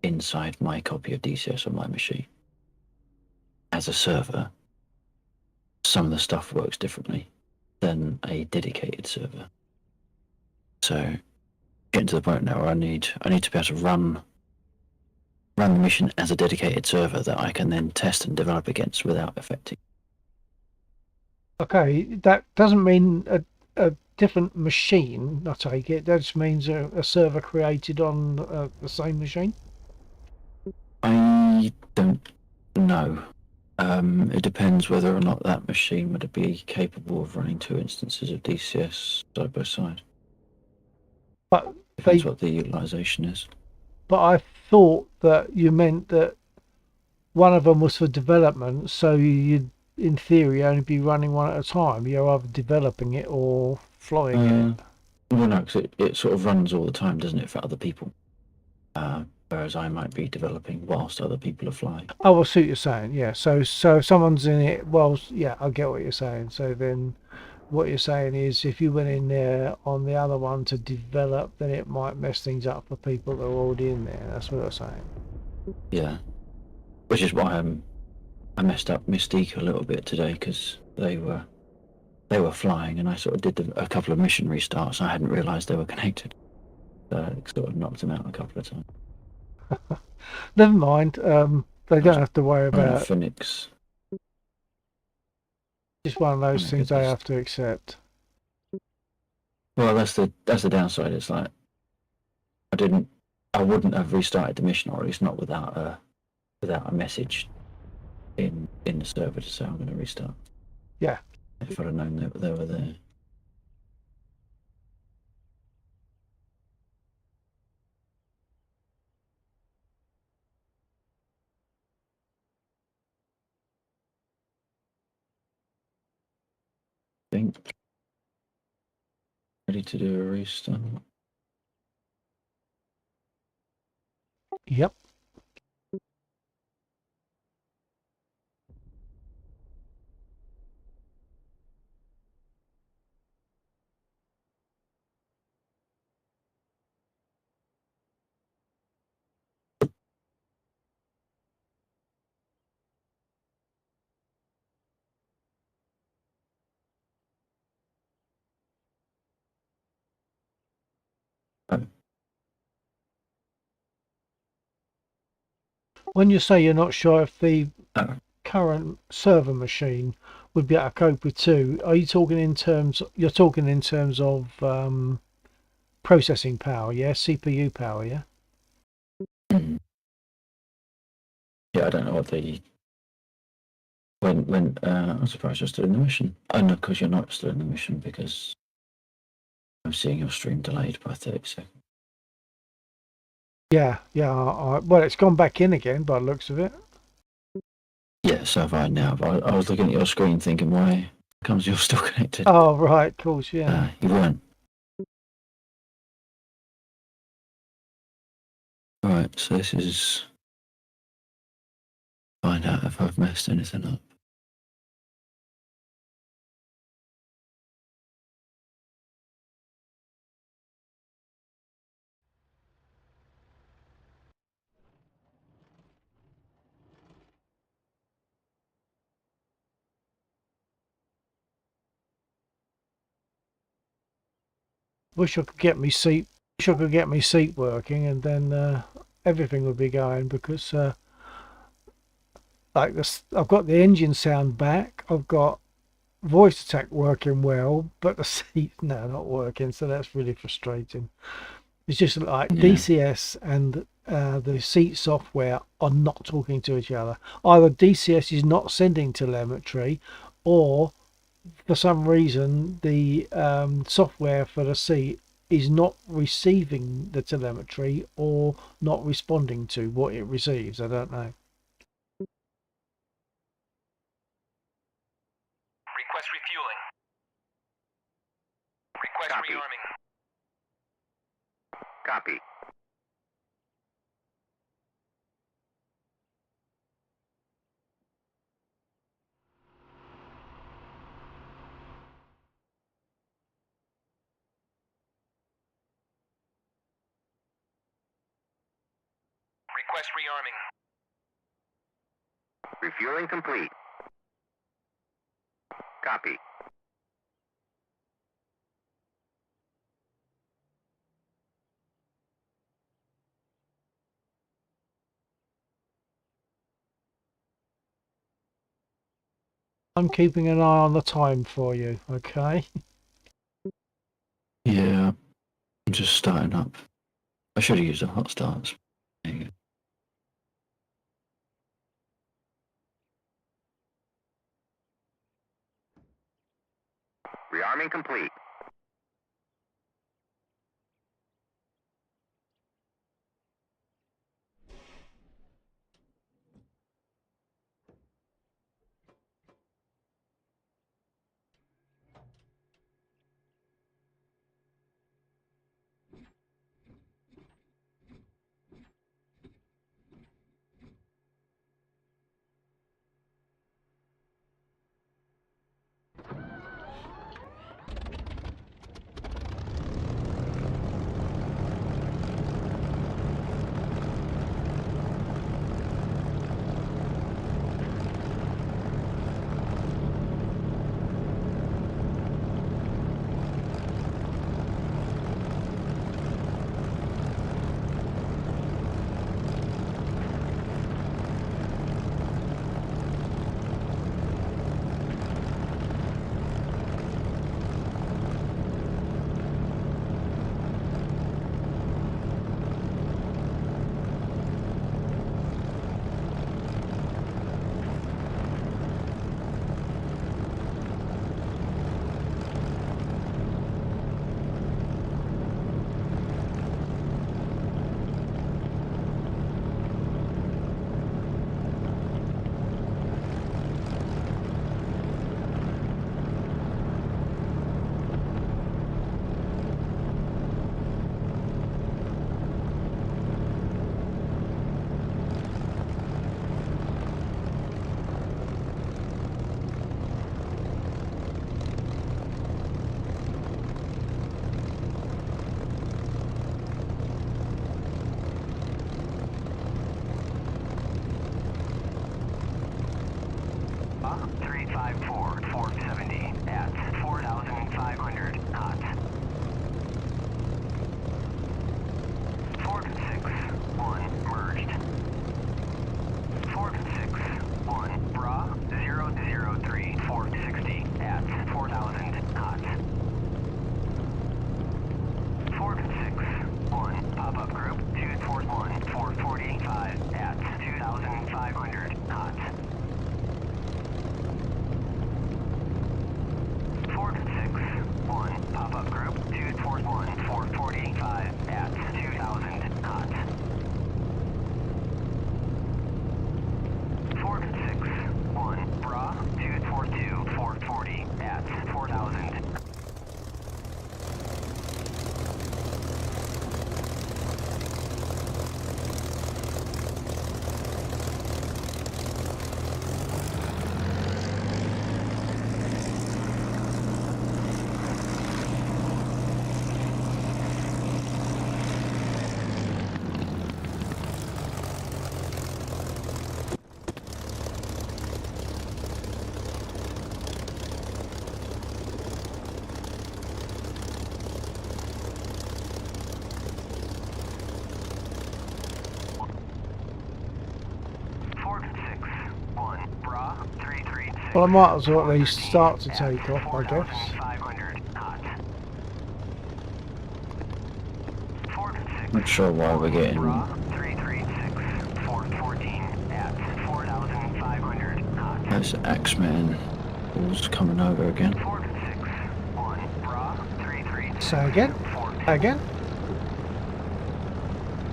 inside my copy of DCS on my machine as a server, some of the stuff works differently than a dedicated server. So getting to the point now where I need to be able to run the mission as a dedicated server that I can then test and develop against without affecting. Okay. That doesn't mean a different machine, I take it. That just means a server created on the same machine. I don't know. It depends whether or not that machine would be capable of running two instances of DCS side by side. But Depends they, what the utilization is. but I thought that you meant that one of them was for development, so you'd, in theory, only be running one at a time. You're either developing it or flying it. Well, no, because it sort of runs all the time, doesn't it, for other people? Whereas I might be developing whilst other people are flying. Oh, I see what you're saying. Yeah. So if someone's in it, well, yeah, I get what you're saying. So then, what you're saying is, if you went in there on the other one to develop, then it might mess things up for people that are already in there. That's what I'm saying. Yeah, which is why I messed up Mystique a little bit today because they were flying and I sort of did a couple of mission restarts. I hadn't realised they were connected, so it sort of knocked them out a couple of times. Never mind. They don't have to worry about. Phoenix. Just one of those Oh, things they goodness. have to accept. Well, that's the downside. It's like I wouldn't have restarted the mission, or at least not without a message in the server to say I'm going to restart. Yeah. If I'd have known that they were there. I think ready to do a restart. Yep. When you say you're not sure if the Uh, current server machine would be able to cope with 2, are you talking in terms? You're talking in terms of processing power, yeah, CPU power, yeah. mm, yeah, I don't know what the when I'm surprised you're still in the mission. Oh no, because you're not still in the mission because I'm seeing your stream delayed by 30 seconds. Yeah, yeah. Well, it's gone back in again by the looks of it. Yeah, so have I now. But I was looking at your screen thinking, why comes you're still connected? Oh, right, of course, yeah. You weren't. Alright, so this is find out if I've messed anything up. Wish I could get me seat. Wish I could get me seat working, and then everything would be going because like this, I've got the engine sound back. I've got voice attack working well, but the seat no, not working. So that's really frustrating. It's just like Yeah. DCS and the seat software are not talking to each other. Either DCS is not sending telemetry, or for some reason the software for the seat is not receiving the telemetry or not responding to what it receives. I don't know. Request refueling. Request Copy. rearming. Copy. Request rearming. Refueling complete. Copy. I'm keeping an eye on the time for you, okay? Yeah, I'm just starting up. I should have used the hot starts. There you go. Rearming complete. Mach 354, 470 at 4,500 knots. 461 merged. Well, I might as well at least start to take off, I guess. 4,500 knots. 4-6. Not sure why we're getting. Raw 336. 414 at 4,500 knots. Those Axeman balls coming over again. 4-6. 1. Raw 336. So again? Again?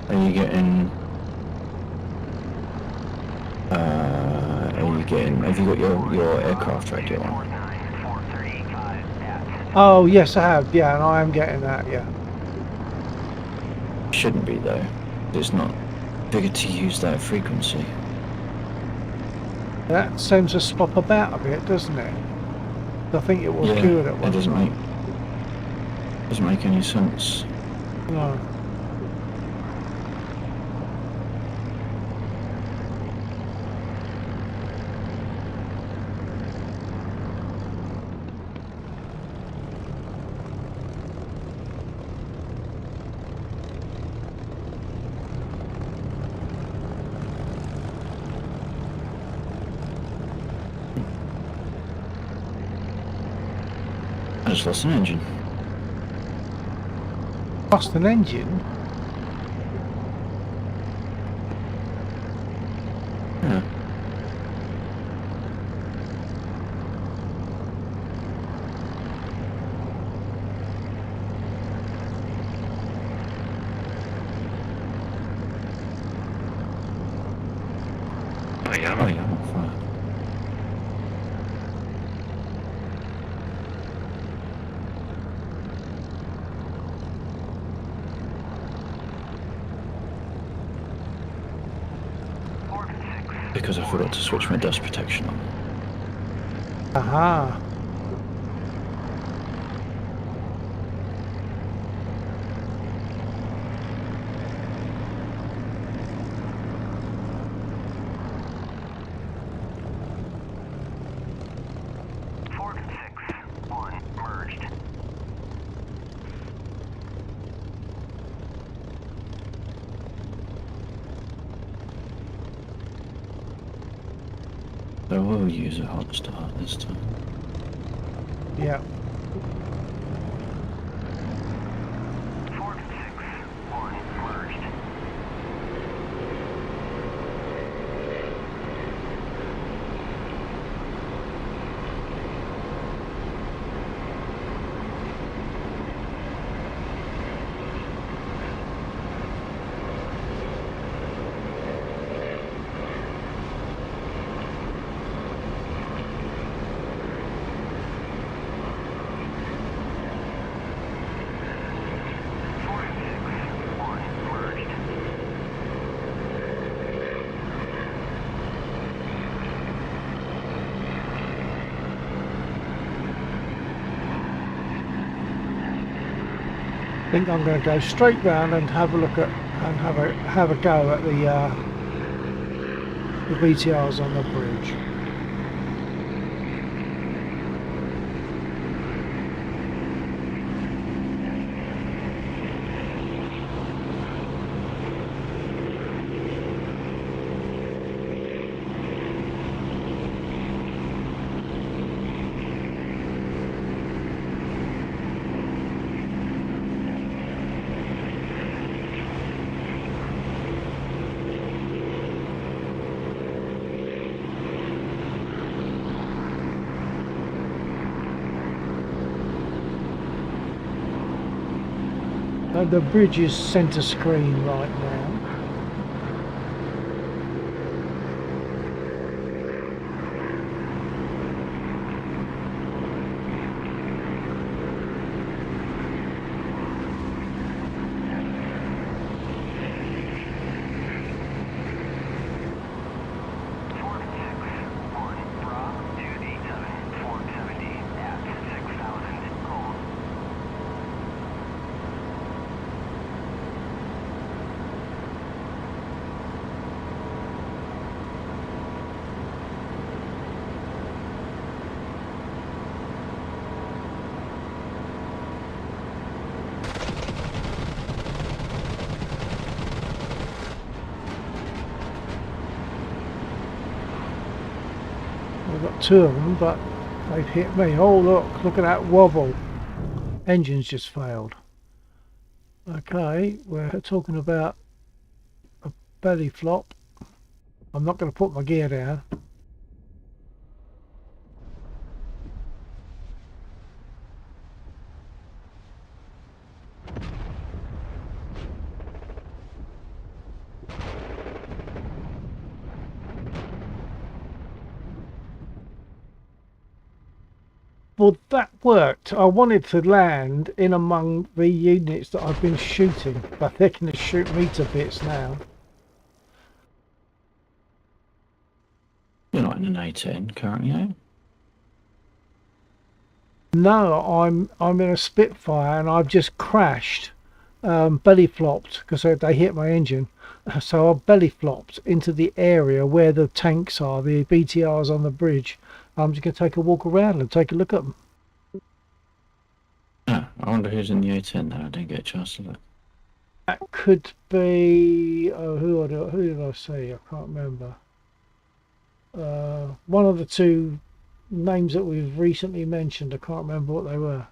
Are you getting? Are you getting? Have you got your aircraft radio on? 435 at Oh, yes, I have. Yeah, and I am getting that, yeah. Shouldn't be though. It's not bigger to use that frequency. That seems to swap about a bit, doesn't it? I think it was Yeah, good at it one doesn't time. make any sense. No. I just lost an engine. Lost an engine? Yeah. Oh yeah, I'm on fire. Because I forgot to switch my dust protection on. Aha. merged. So we'll use a hot start this time. Yeah. 461 merged. I think I'm going to go straight round and have a look at and have a go at the VTRs on the bridge. The bridge is centre screen right now. I've got two of them, but they've hit me. Oh look at that wobble. Engine's just failed. Okay, we're talking about a belly flop. I'm not going to put my gear down. Well, that worked. I wanted to land in among the units that I've been shooting, but they're going to shoot me to bits now. You're not in an A10 currently, are you? No, I'm in a Spitfire and I've just crashed, belly flopped because they hit my engine. So I belly flopped into the area where the tanks are, the BTRs on the bridge. I'm just going to take a walk around and take a look at them. Oh, I wonder who's in the A10 now. I didn't get a chance to look. That could be who did I see? I can't remember. One of the two names that we've recently mentioned. I can't remember what they were.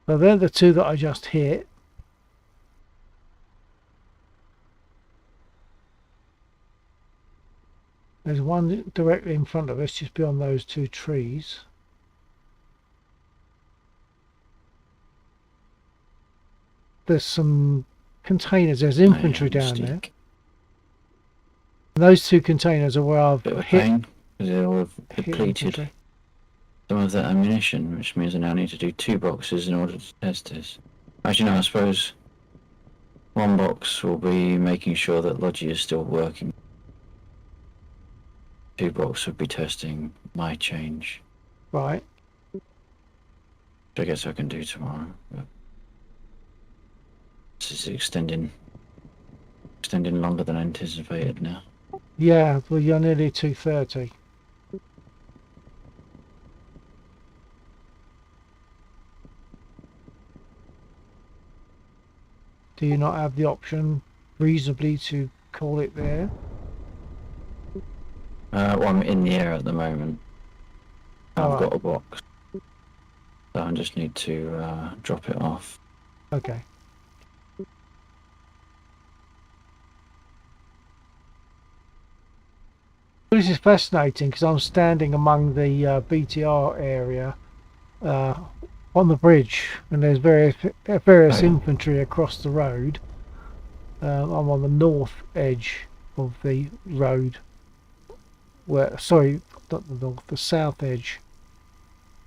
So they're the two that I just hit. There's one directly in front of us, just beyond those two trees. There's some containers. There's infantry down there. Stick. And those two containers are where I've Bit of a hit, pain because they're all hit depleted infantry. some of that ammunition, which means I now need to do 2 boxes in order to test this. Actually, no, I suppose one box will be making sure that Logi is still working. 2 boxes would be testing my change, Right. which I guess I can do tomorrow. But this is extending longer than anticipated now. Yeah, well, you're nearly 2:30. Do you not have the option reasonably to call it there? Well, I'm in the air at the moment. I've Alright. got a box, so I just need to drop it off. Okay. This is fascinating because I'm standing among the BTR area on the bridge, and there's various Oh. infantry across the road. I'm on the north edge of the road. Sorry, not the north, the south edge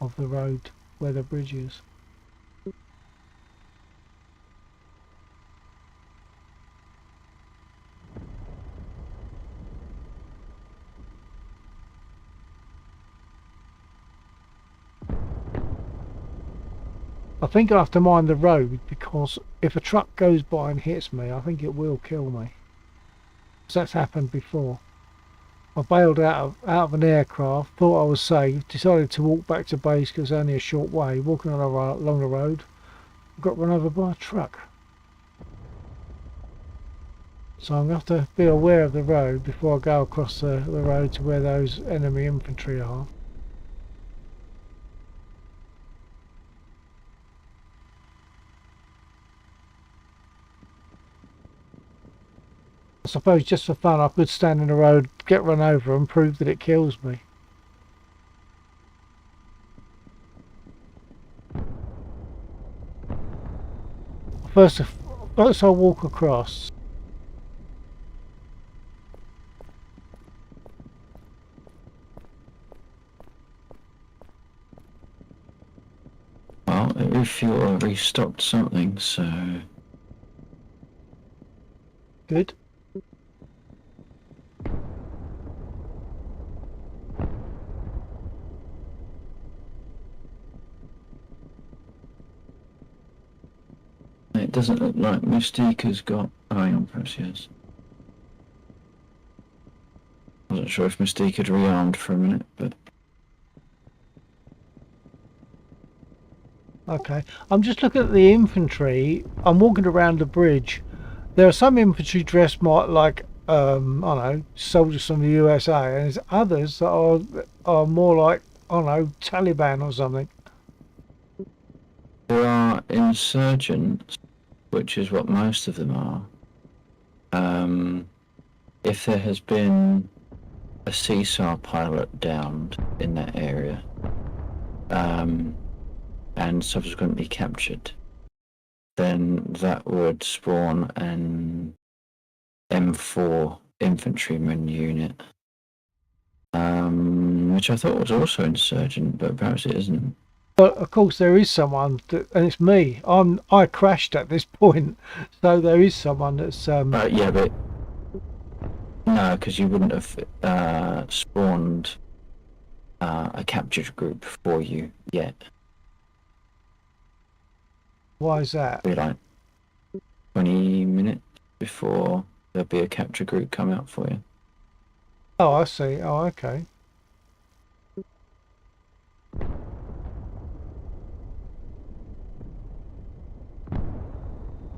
of the road where the bridge is. I think I have to mind the road because if a truck goes by and hits me, I think it will kill me. 'Cause that's happened before. I bailed out of an aircraft, thought I was safe, decided to walk back to base because it's only a short way, walking along the road, got run over by a truck. So I'm going to have to be aware of the road before I go across the road to where those enemy infantry are. I suppose just for fun I could stand in the road, get run over and prove that it kills me. First I'll walk across. Well, it refueled or restocked something, so Good. doesn't look like Mystique has got. Oh, hang on, perhaps he has. Wasn't sure if Mystique had rearmed for a minute, but Okay, I'm just looking at the infantry. I'm walking around the bridge. There are some infantry dressed more like I don't know, soldiers from the USA, and there's others that are more like, I don't know, Taliban or something. there are insurgents, which is what most of them are. If there has been a CSAR pilot downed in that area, and subsequently captured, then that would spawn an M4 infantryman unit, which I thought was also insurgent, but perhaps it isn't. But of course, there is someone, and it's me. I crashed at this point, so there is someone that's. Yeah, but no, because you wouldn't have spawned a captured group for you yet. Why is that? Be like 20 minutes before there'll be a capture group come out for you. Oh, I see. Oh, okay.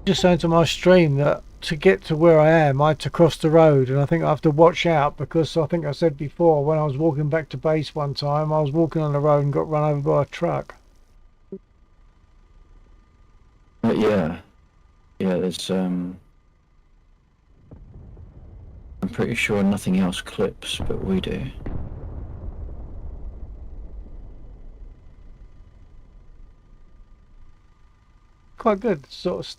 Just saying to my stream that to get to where I am, I had to cross the road, and I think I have to watch out because I think I said before when I was walking back to base one time, I was walking on the road and got run over by a truck. Yeah, there's I'm pretty sure nothing else clips, but we do. Quite good, sort of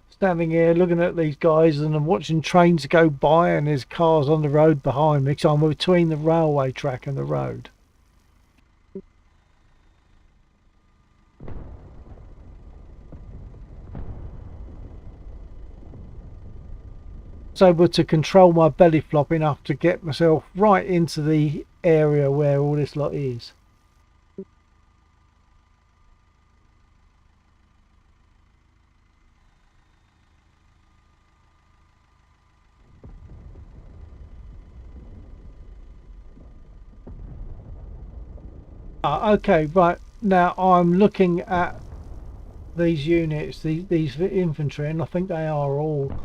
standing here looking at these guys, and I'm watching trains go by, and there's cars on the road behind me, so I'm between the railway track and the road. So able to control my belly flop enough to get myself right into the area where all this lot is. Okay, right, now I'm looking at these units, these infantry, and I think they are all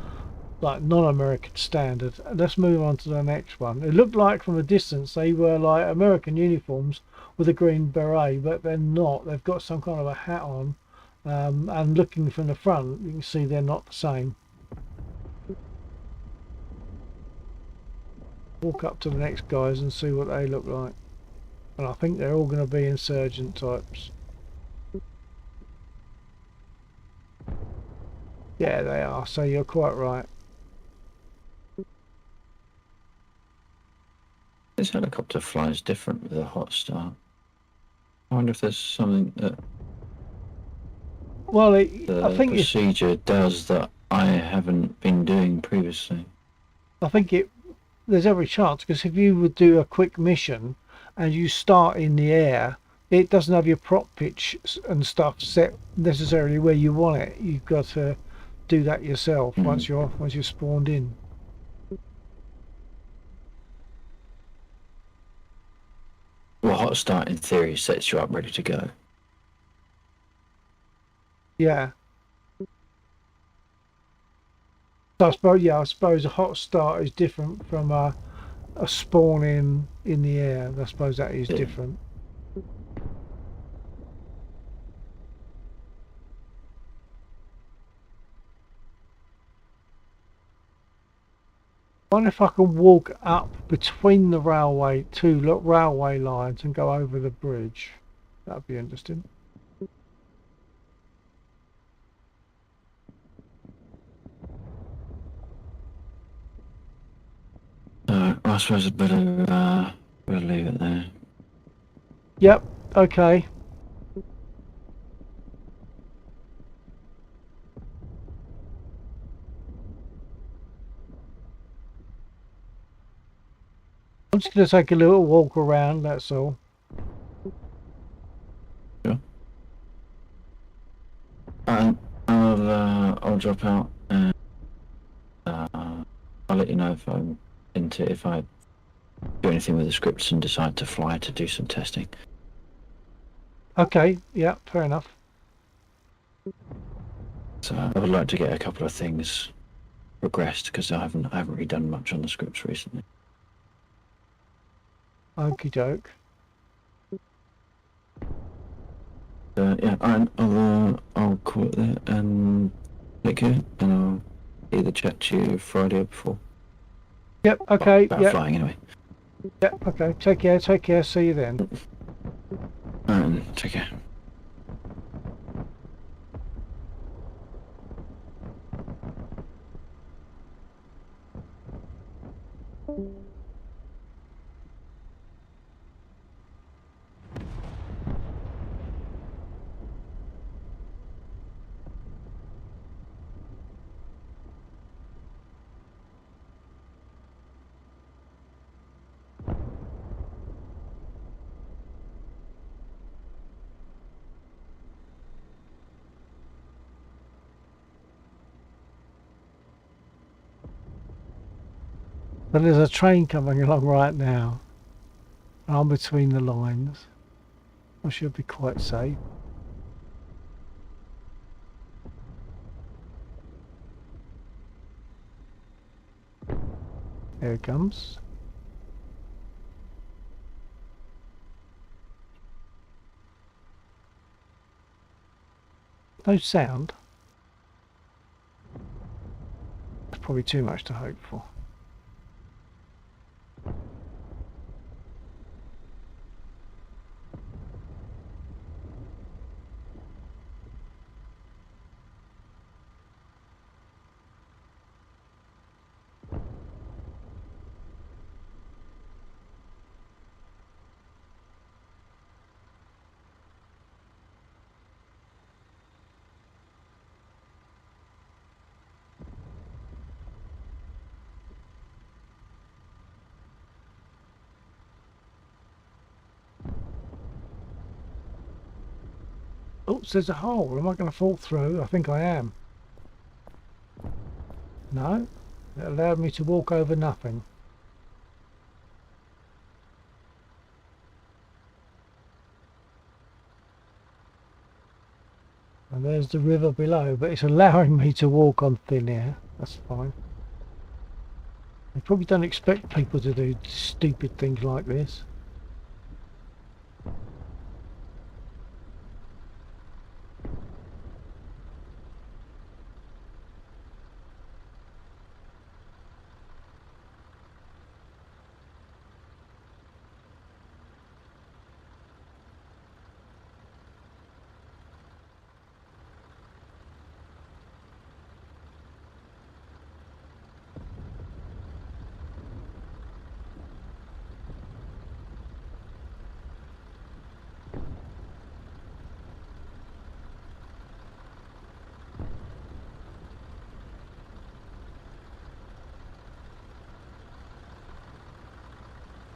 like non-American standard. Let's move on to the next one. It looked like from a distance they were like American uniforms with a green beret, but they're not. They've got some kind of a hat on, and looking from the front you can see they're not the same. Walk up to the next guys and see what they look like, and I think they're all going to be insurgent types. Yeah, they are, so you're quite right. This helicopter flies different with a hot start. I wonder if there's something that Well, I the think procedure does that I haven't been doing previously. there's every chance, because if you would do a quick mission and you start in the air, it doesn't have your prop pitch and stuff set necessarily where you want it. You've got to do that yourself once you're spawned in. Well, hot start in theory sets you up ready to go. Yeah. So I suppose a hot start is different from a spawn in the air. I suppose that is different. I wonder if I can walk up between the two railway lines and go over the bridge. That'd be interesting. I suppose I'd better leave it there. Yep, okay. I'm just going to take a little walk around, that's all. Sure. I'll drop out and I'll let you know if I do anything with the scripts and decide to fly to do some testing. Okay, yeah, fair enough. So I would like to get a couple of things progressed because I haven't really done much on the scripts recently. Okie doke. Yeah, I'll call it there and take care, and I'll either chat to you Friday or before. Yep, okay, About yep, flying anyway. yep, okay. Take care, see you then. Alright, take care. But there's a train coming along right now. I'm between the lines. I should be quite safe. There it comes. No sound. That's probably too much to hope for. Oops, there's a hole. Am I going to fall through? I think I am. No, it allowed me to walk over nothing. And there's the river below, but it's allowing me to walk on thin air. That's fine. They probably don't expect people to do stupid things like this.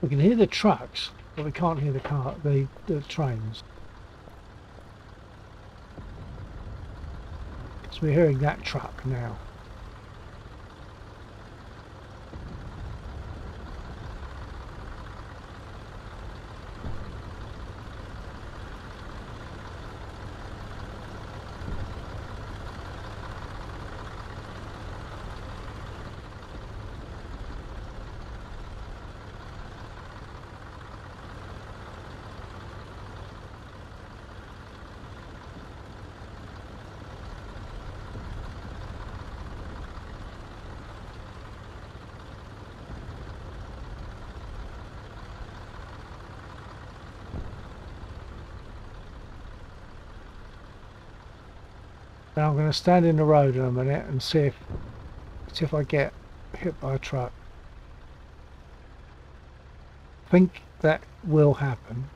We can hear the trucks, but we can't hear the trains. So we're hearing that truck now. Now I'm going to stand in the road in a minute and see if I get hit by a truck. I think that will happen.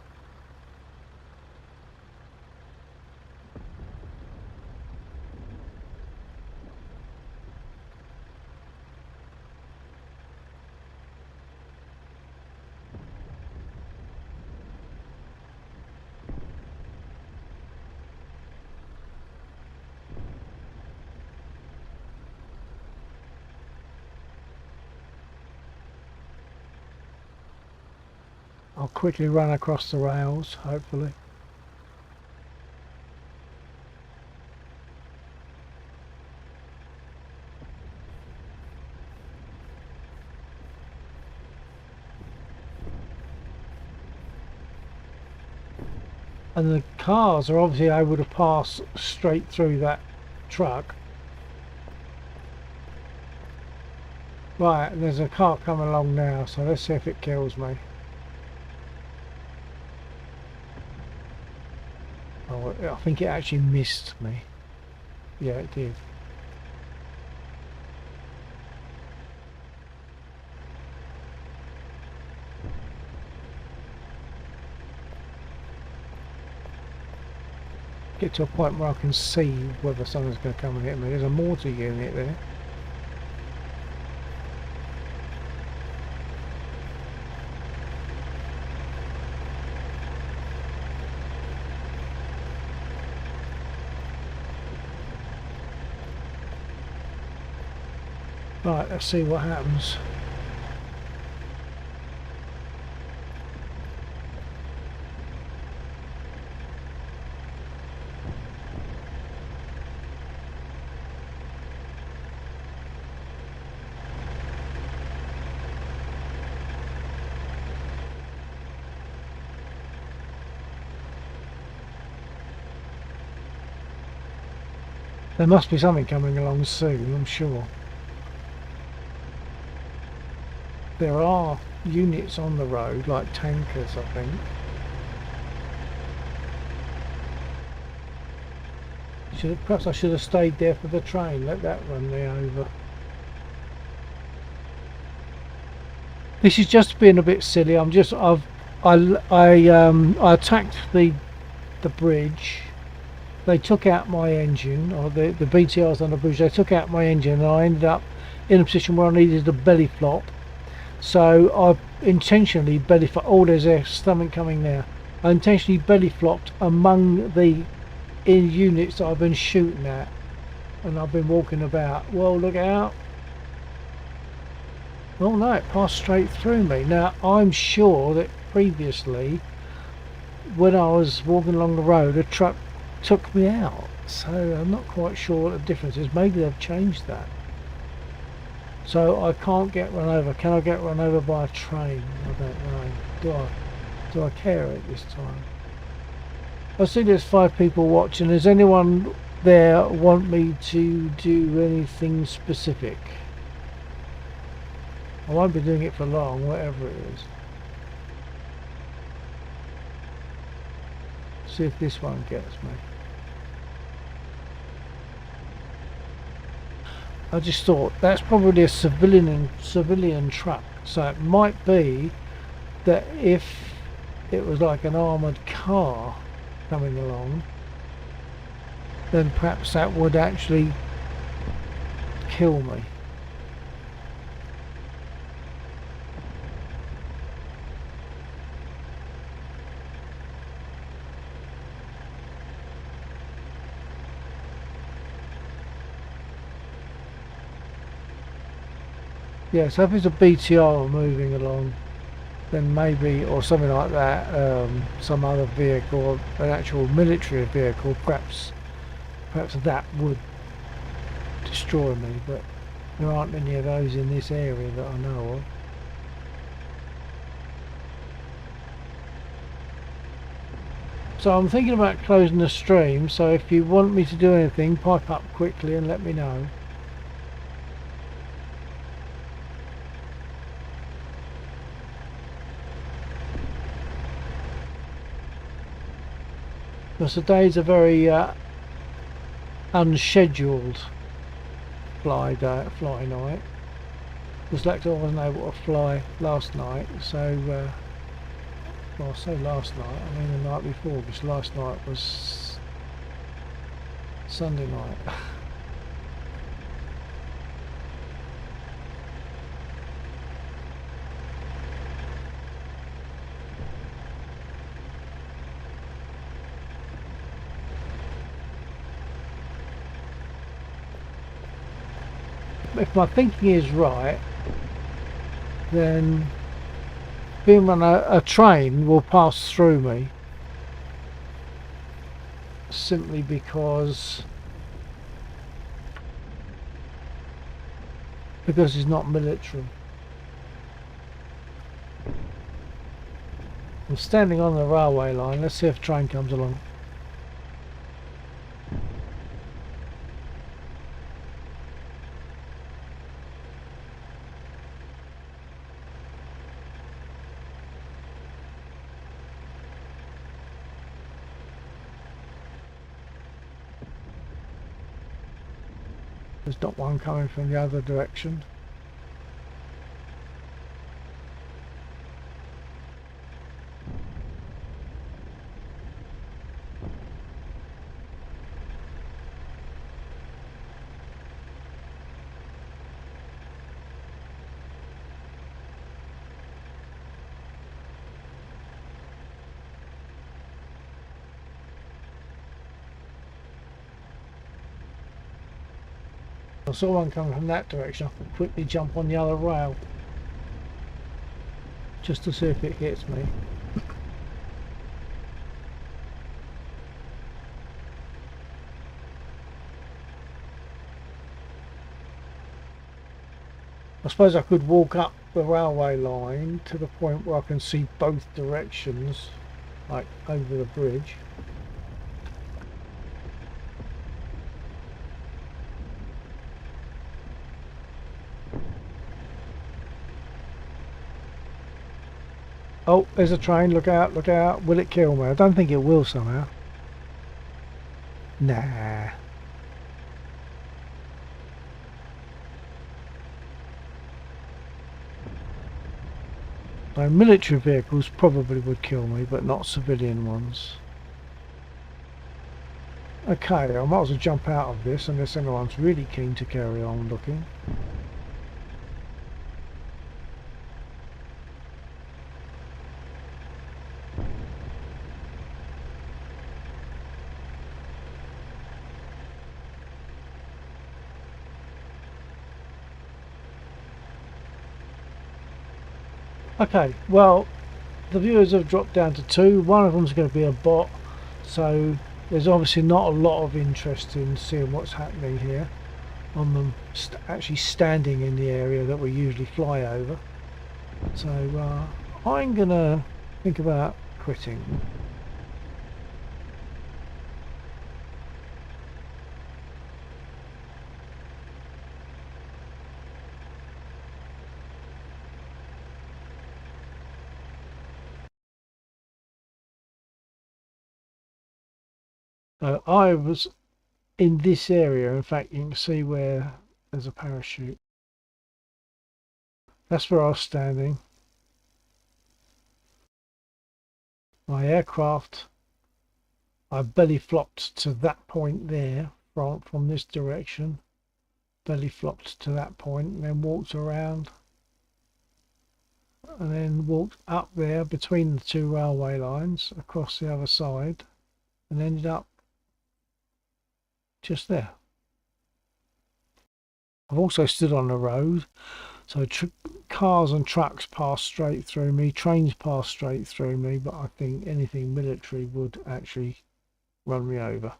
I'll quickly run across the rails, hopefully. And the cars are obviously able to pass straight through that truck. Right, there's a car coming along now, so let's see if it kills me. Oh, I think it actually missed me. Yeah, it did. Get to a point where I can see whether someone's going to come and hit me. There's a mortar unit there. Right, let's see what happens. There must be something coming along soon, I'm sure. There are units on the road, like tankers, I think. Perhaps I should have stayed there for the train, let that run me over. This is just being a bit silly. I attacked the bridge. They took out my engine, or the BTRs on the bridge. They took out my engine, and I ended up in a position where I needed a belly flop. So I intentionally belly flop. Oh, there's something coming now. I intentionally belly flopped among the units that I've been shooting at, and I've been walking about. Well, look out! Oh no, it passed straight through me. Now I'm sure that previously, when I was walking along the road, a truck took me out. So I'm not quite sure what the difference is. Maybe they've changed that. So I can't get run over. Can I get run over by a train? I don't know. Do I care at this time? I see there's 5 people watching. Does anyone there want me to do anything specific? I won't be doing it for long, whatever it is. See if this one gets me. I just thought that's probably a civilian truck, so it might be that if it was like an armoured car coming along, then perhaps that would actually kill me. Yeah, so if it's a BTR moving along, then maybe, or something like that, some other vehicle, an actual military vehicle, perhaps that would destroy me, but there aren't any of those in this area that I know of. So I'm thinking about closing the stream, so if you want me to do anything, pipe up quickly and let me know. Because today's a very unscheduled fly night. Because Lector wasn't able to fly last night, so well, I say last night, I mean the night before, because last night was Sunday night. If my thinking is right, then being on a train will pass through me simply because it's not military. I'm standing on the railway line. Let's see if a train comes along. There's not one coming from the other direction. I saw one coming from that direction. I could quickly jump on the other rail just to see if it hits me. I suppose I could walk up the railway line to the point where I can see both directions, like over the bridge. Oh, there's a train. Look out, look out. Will it kill me? I don't think it will somehow. Nah. So military vehicles probably would kill me, but not civilian ones. Okay, I might as well jump out of this unless anyone's really keen to carry on looking. Okay, well, the viewers have dropped down to 2. One of them's going to be a bot, so there's obviously not a lot of interest in seeing what's happening here on them actually standing in the area that we usually fly over. So I'm going to think about quitting. I was in this area. In fact, you can see where there's a parachute. That's where I was standing. My aircraft, I belly flopped to that point there from this direction. Belly flopped to that point and then walked around and then walked up there between the 2 railway lines across the other side and ended up just there. I've also stood on the road, so cars and trucks pass straight through me, trains pass straight through me, but I think anything military would actually run me over.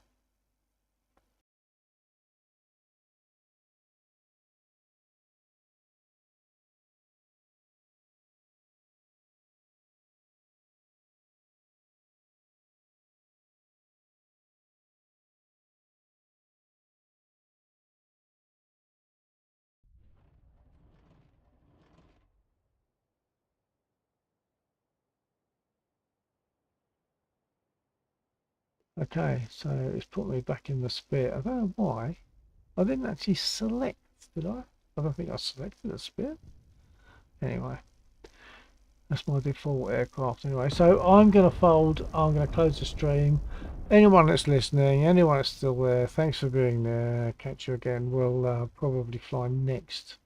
Okay, so it's put me back in the spit. I don't know why. I didn't actually select, did I? I don't think I selected a spit. Anyway, that's my default aircraft anyway. So I'm going to fold. I'm going to close the stream. Anyone that's listening, anyone that's still there, thanks for being there. Catch you again. We'll probably fly next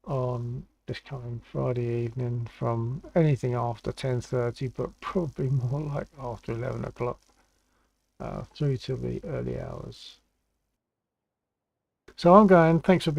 on this coming Friday evening from anything after 10:30, but probably more like after 11 o'clock. Through to the early hours. So I'm going. Thanks for being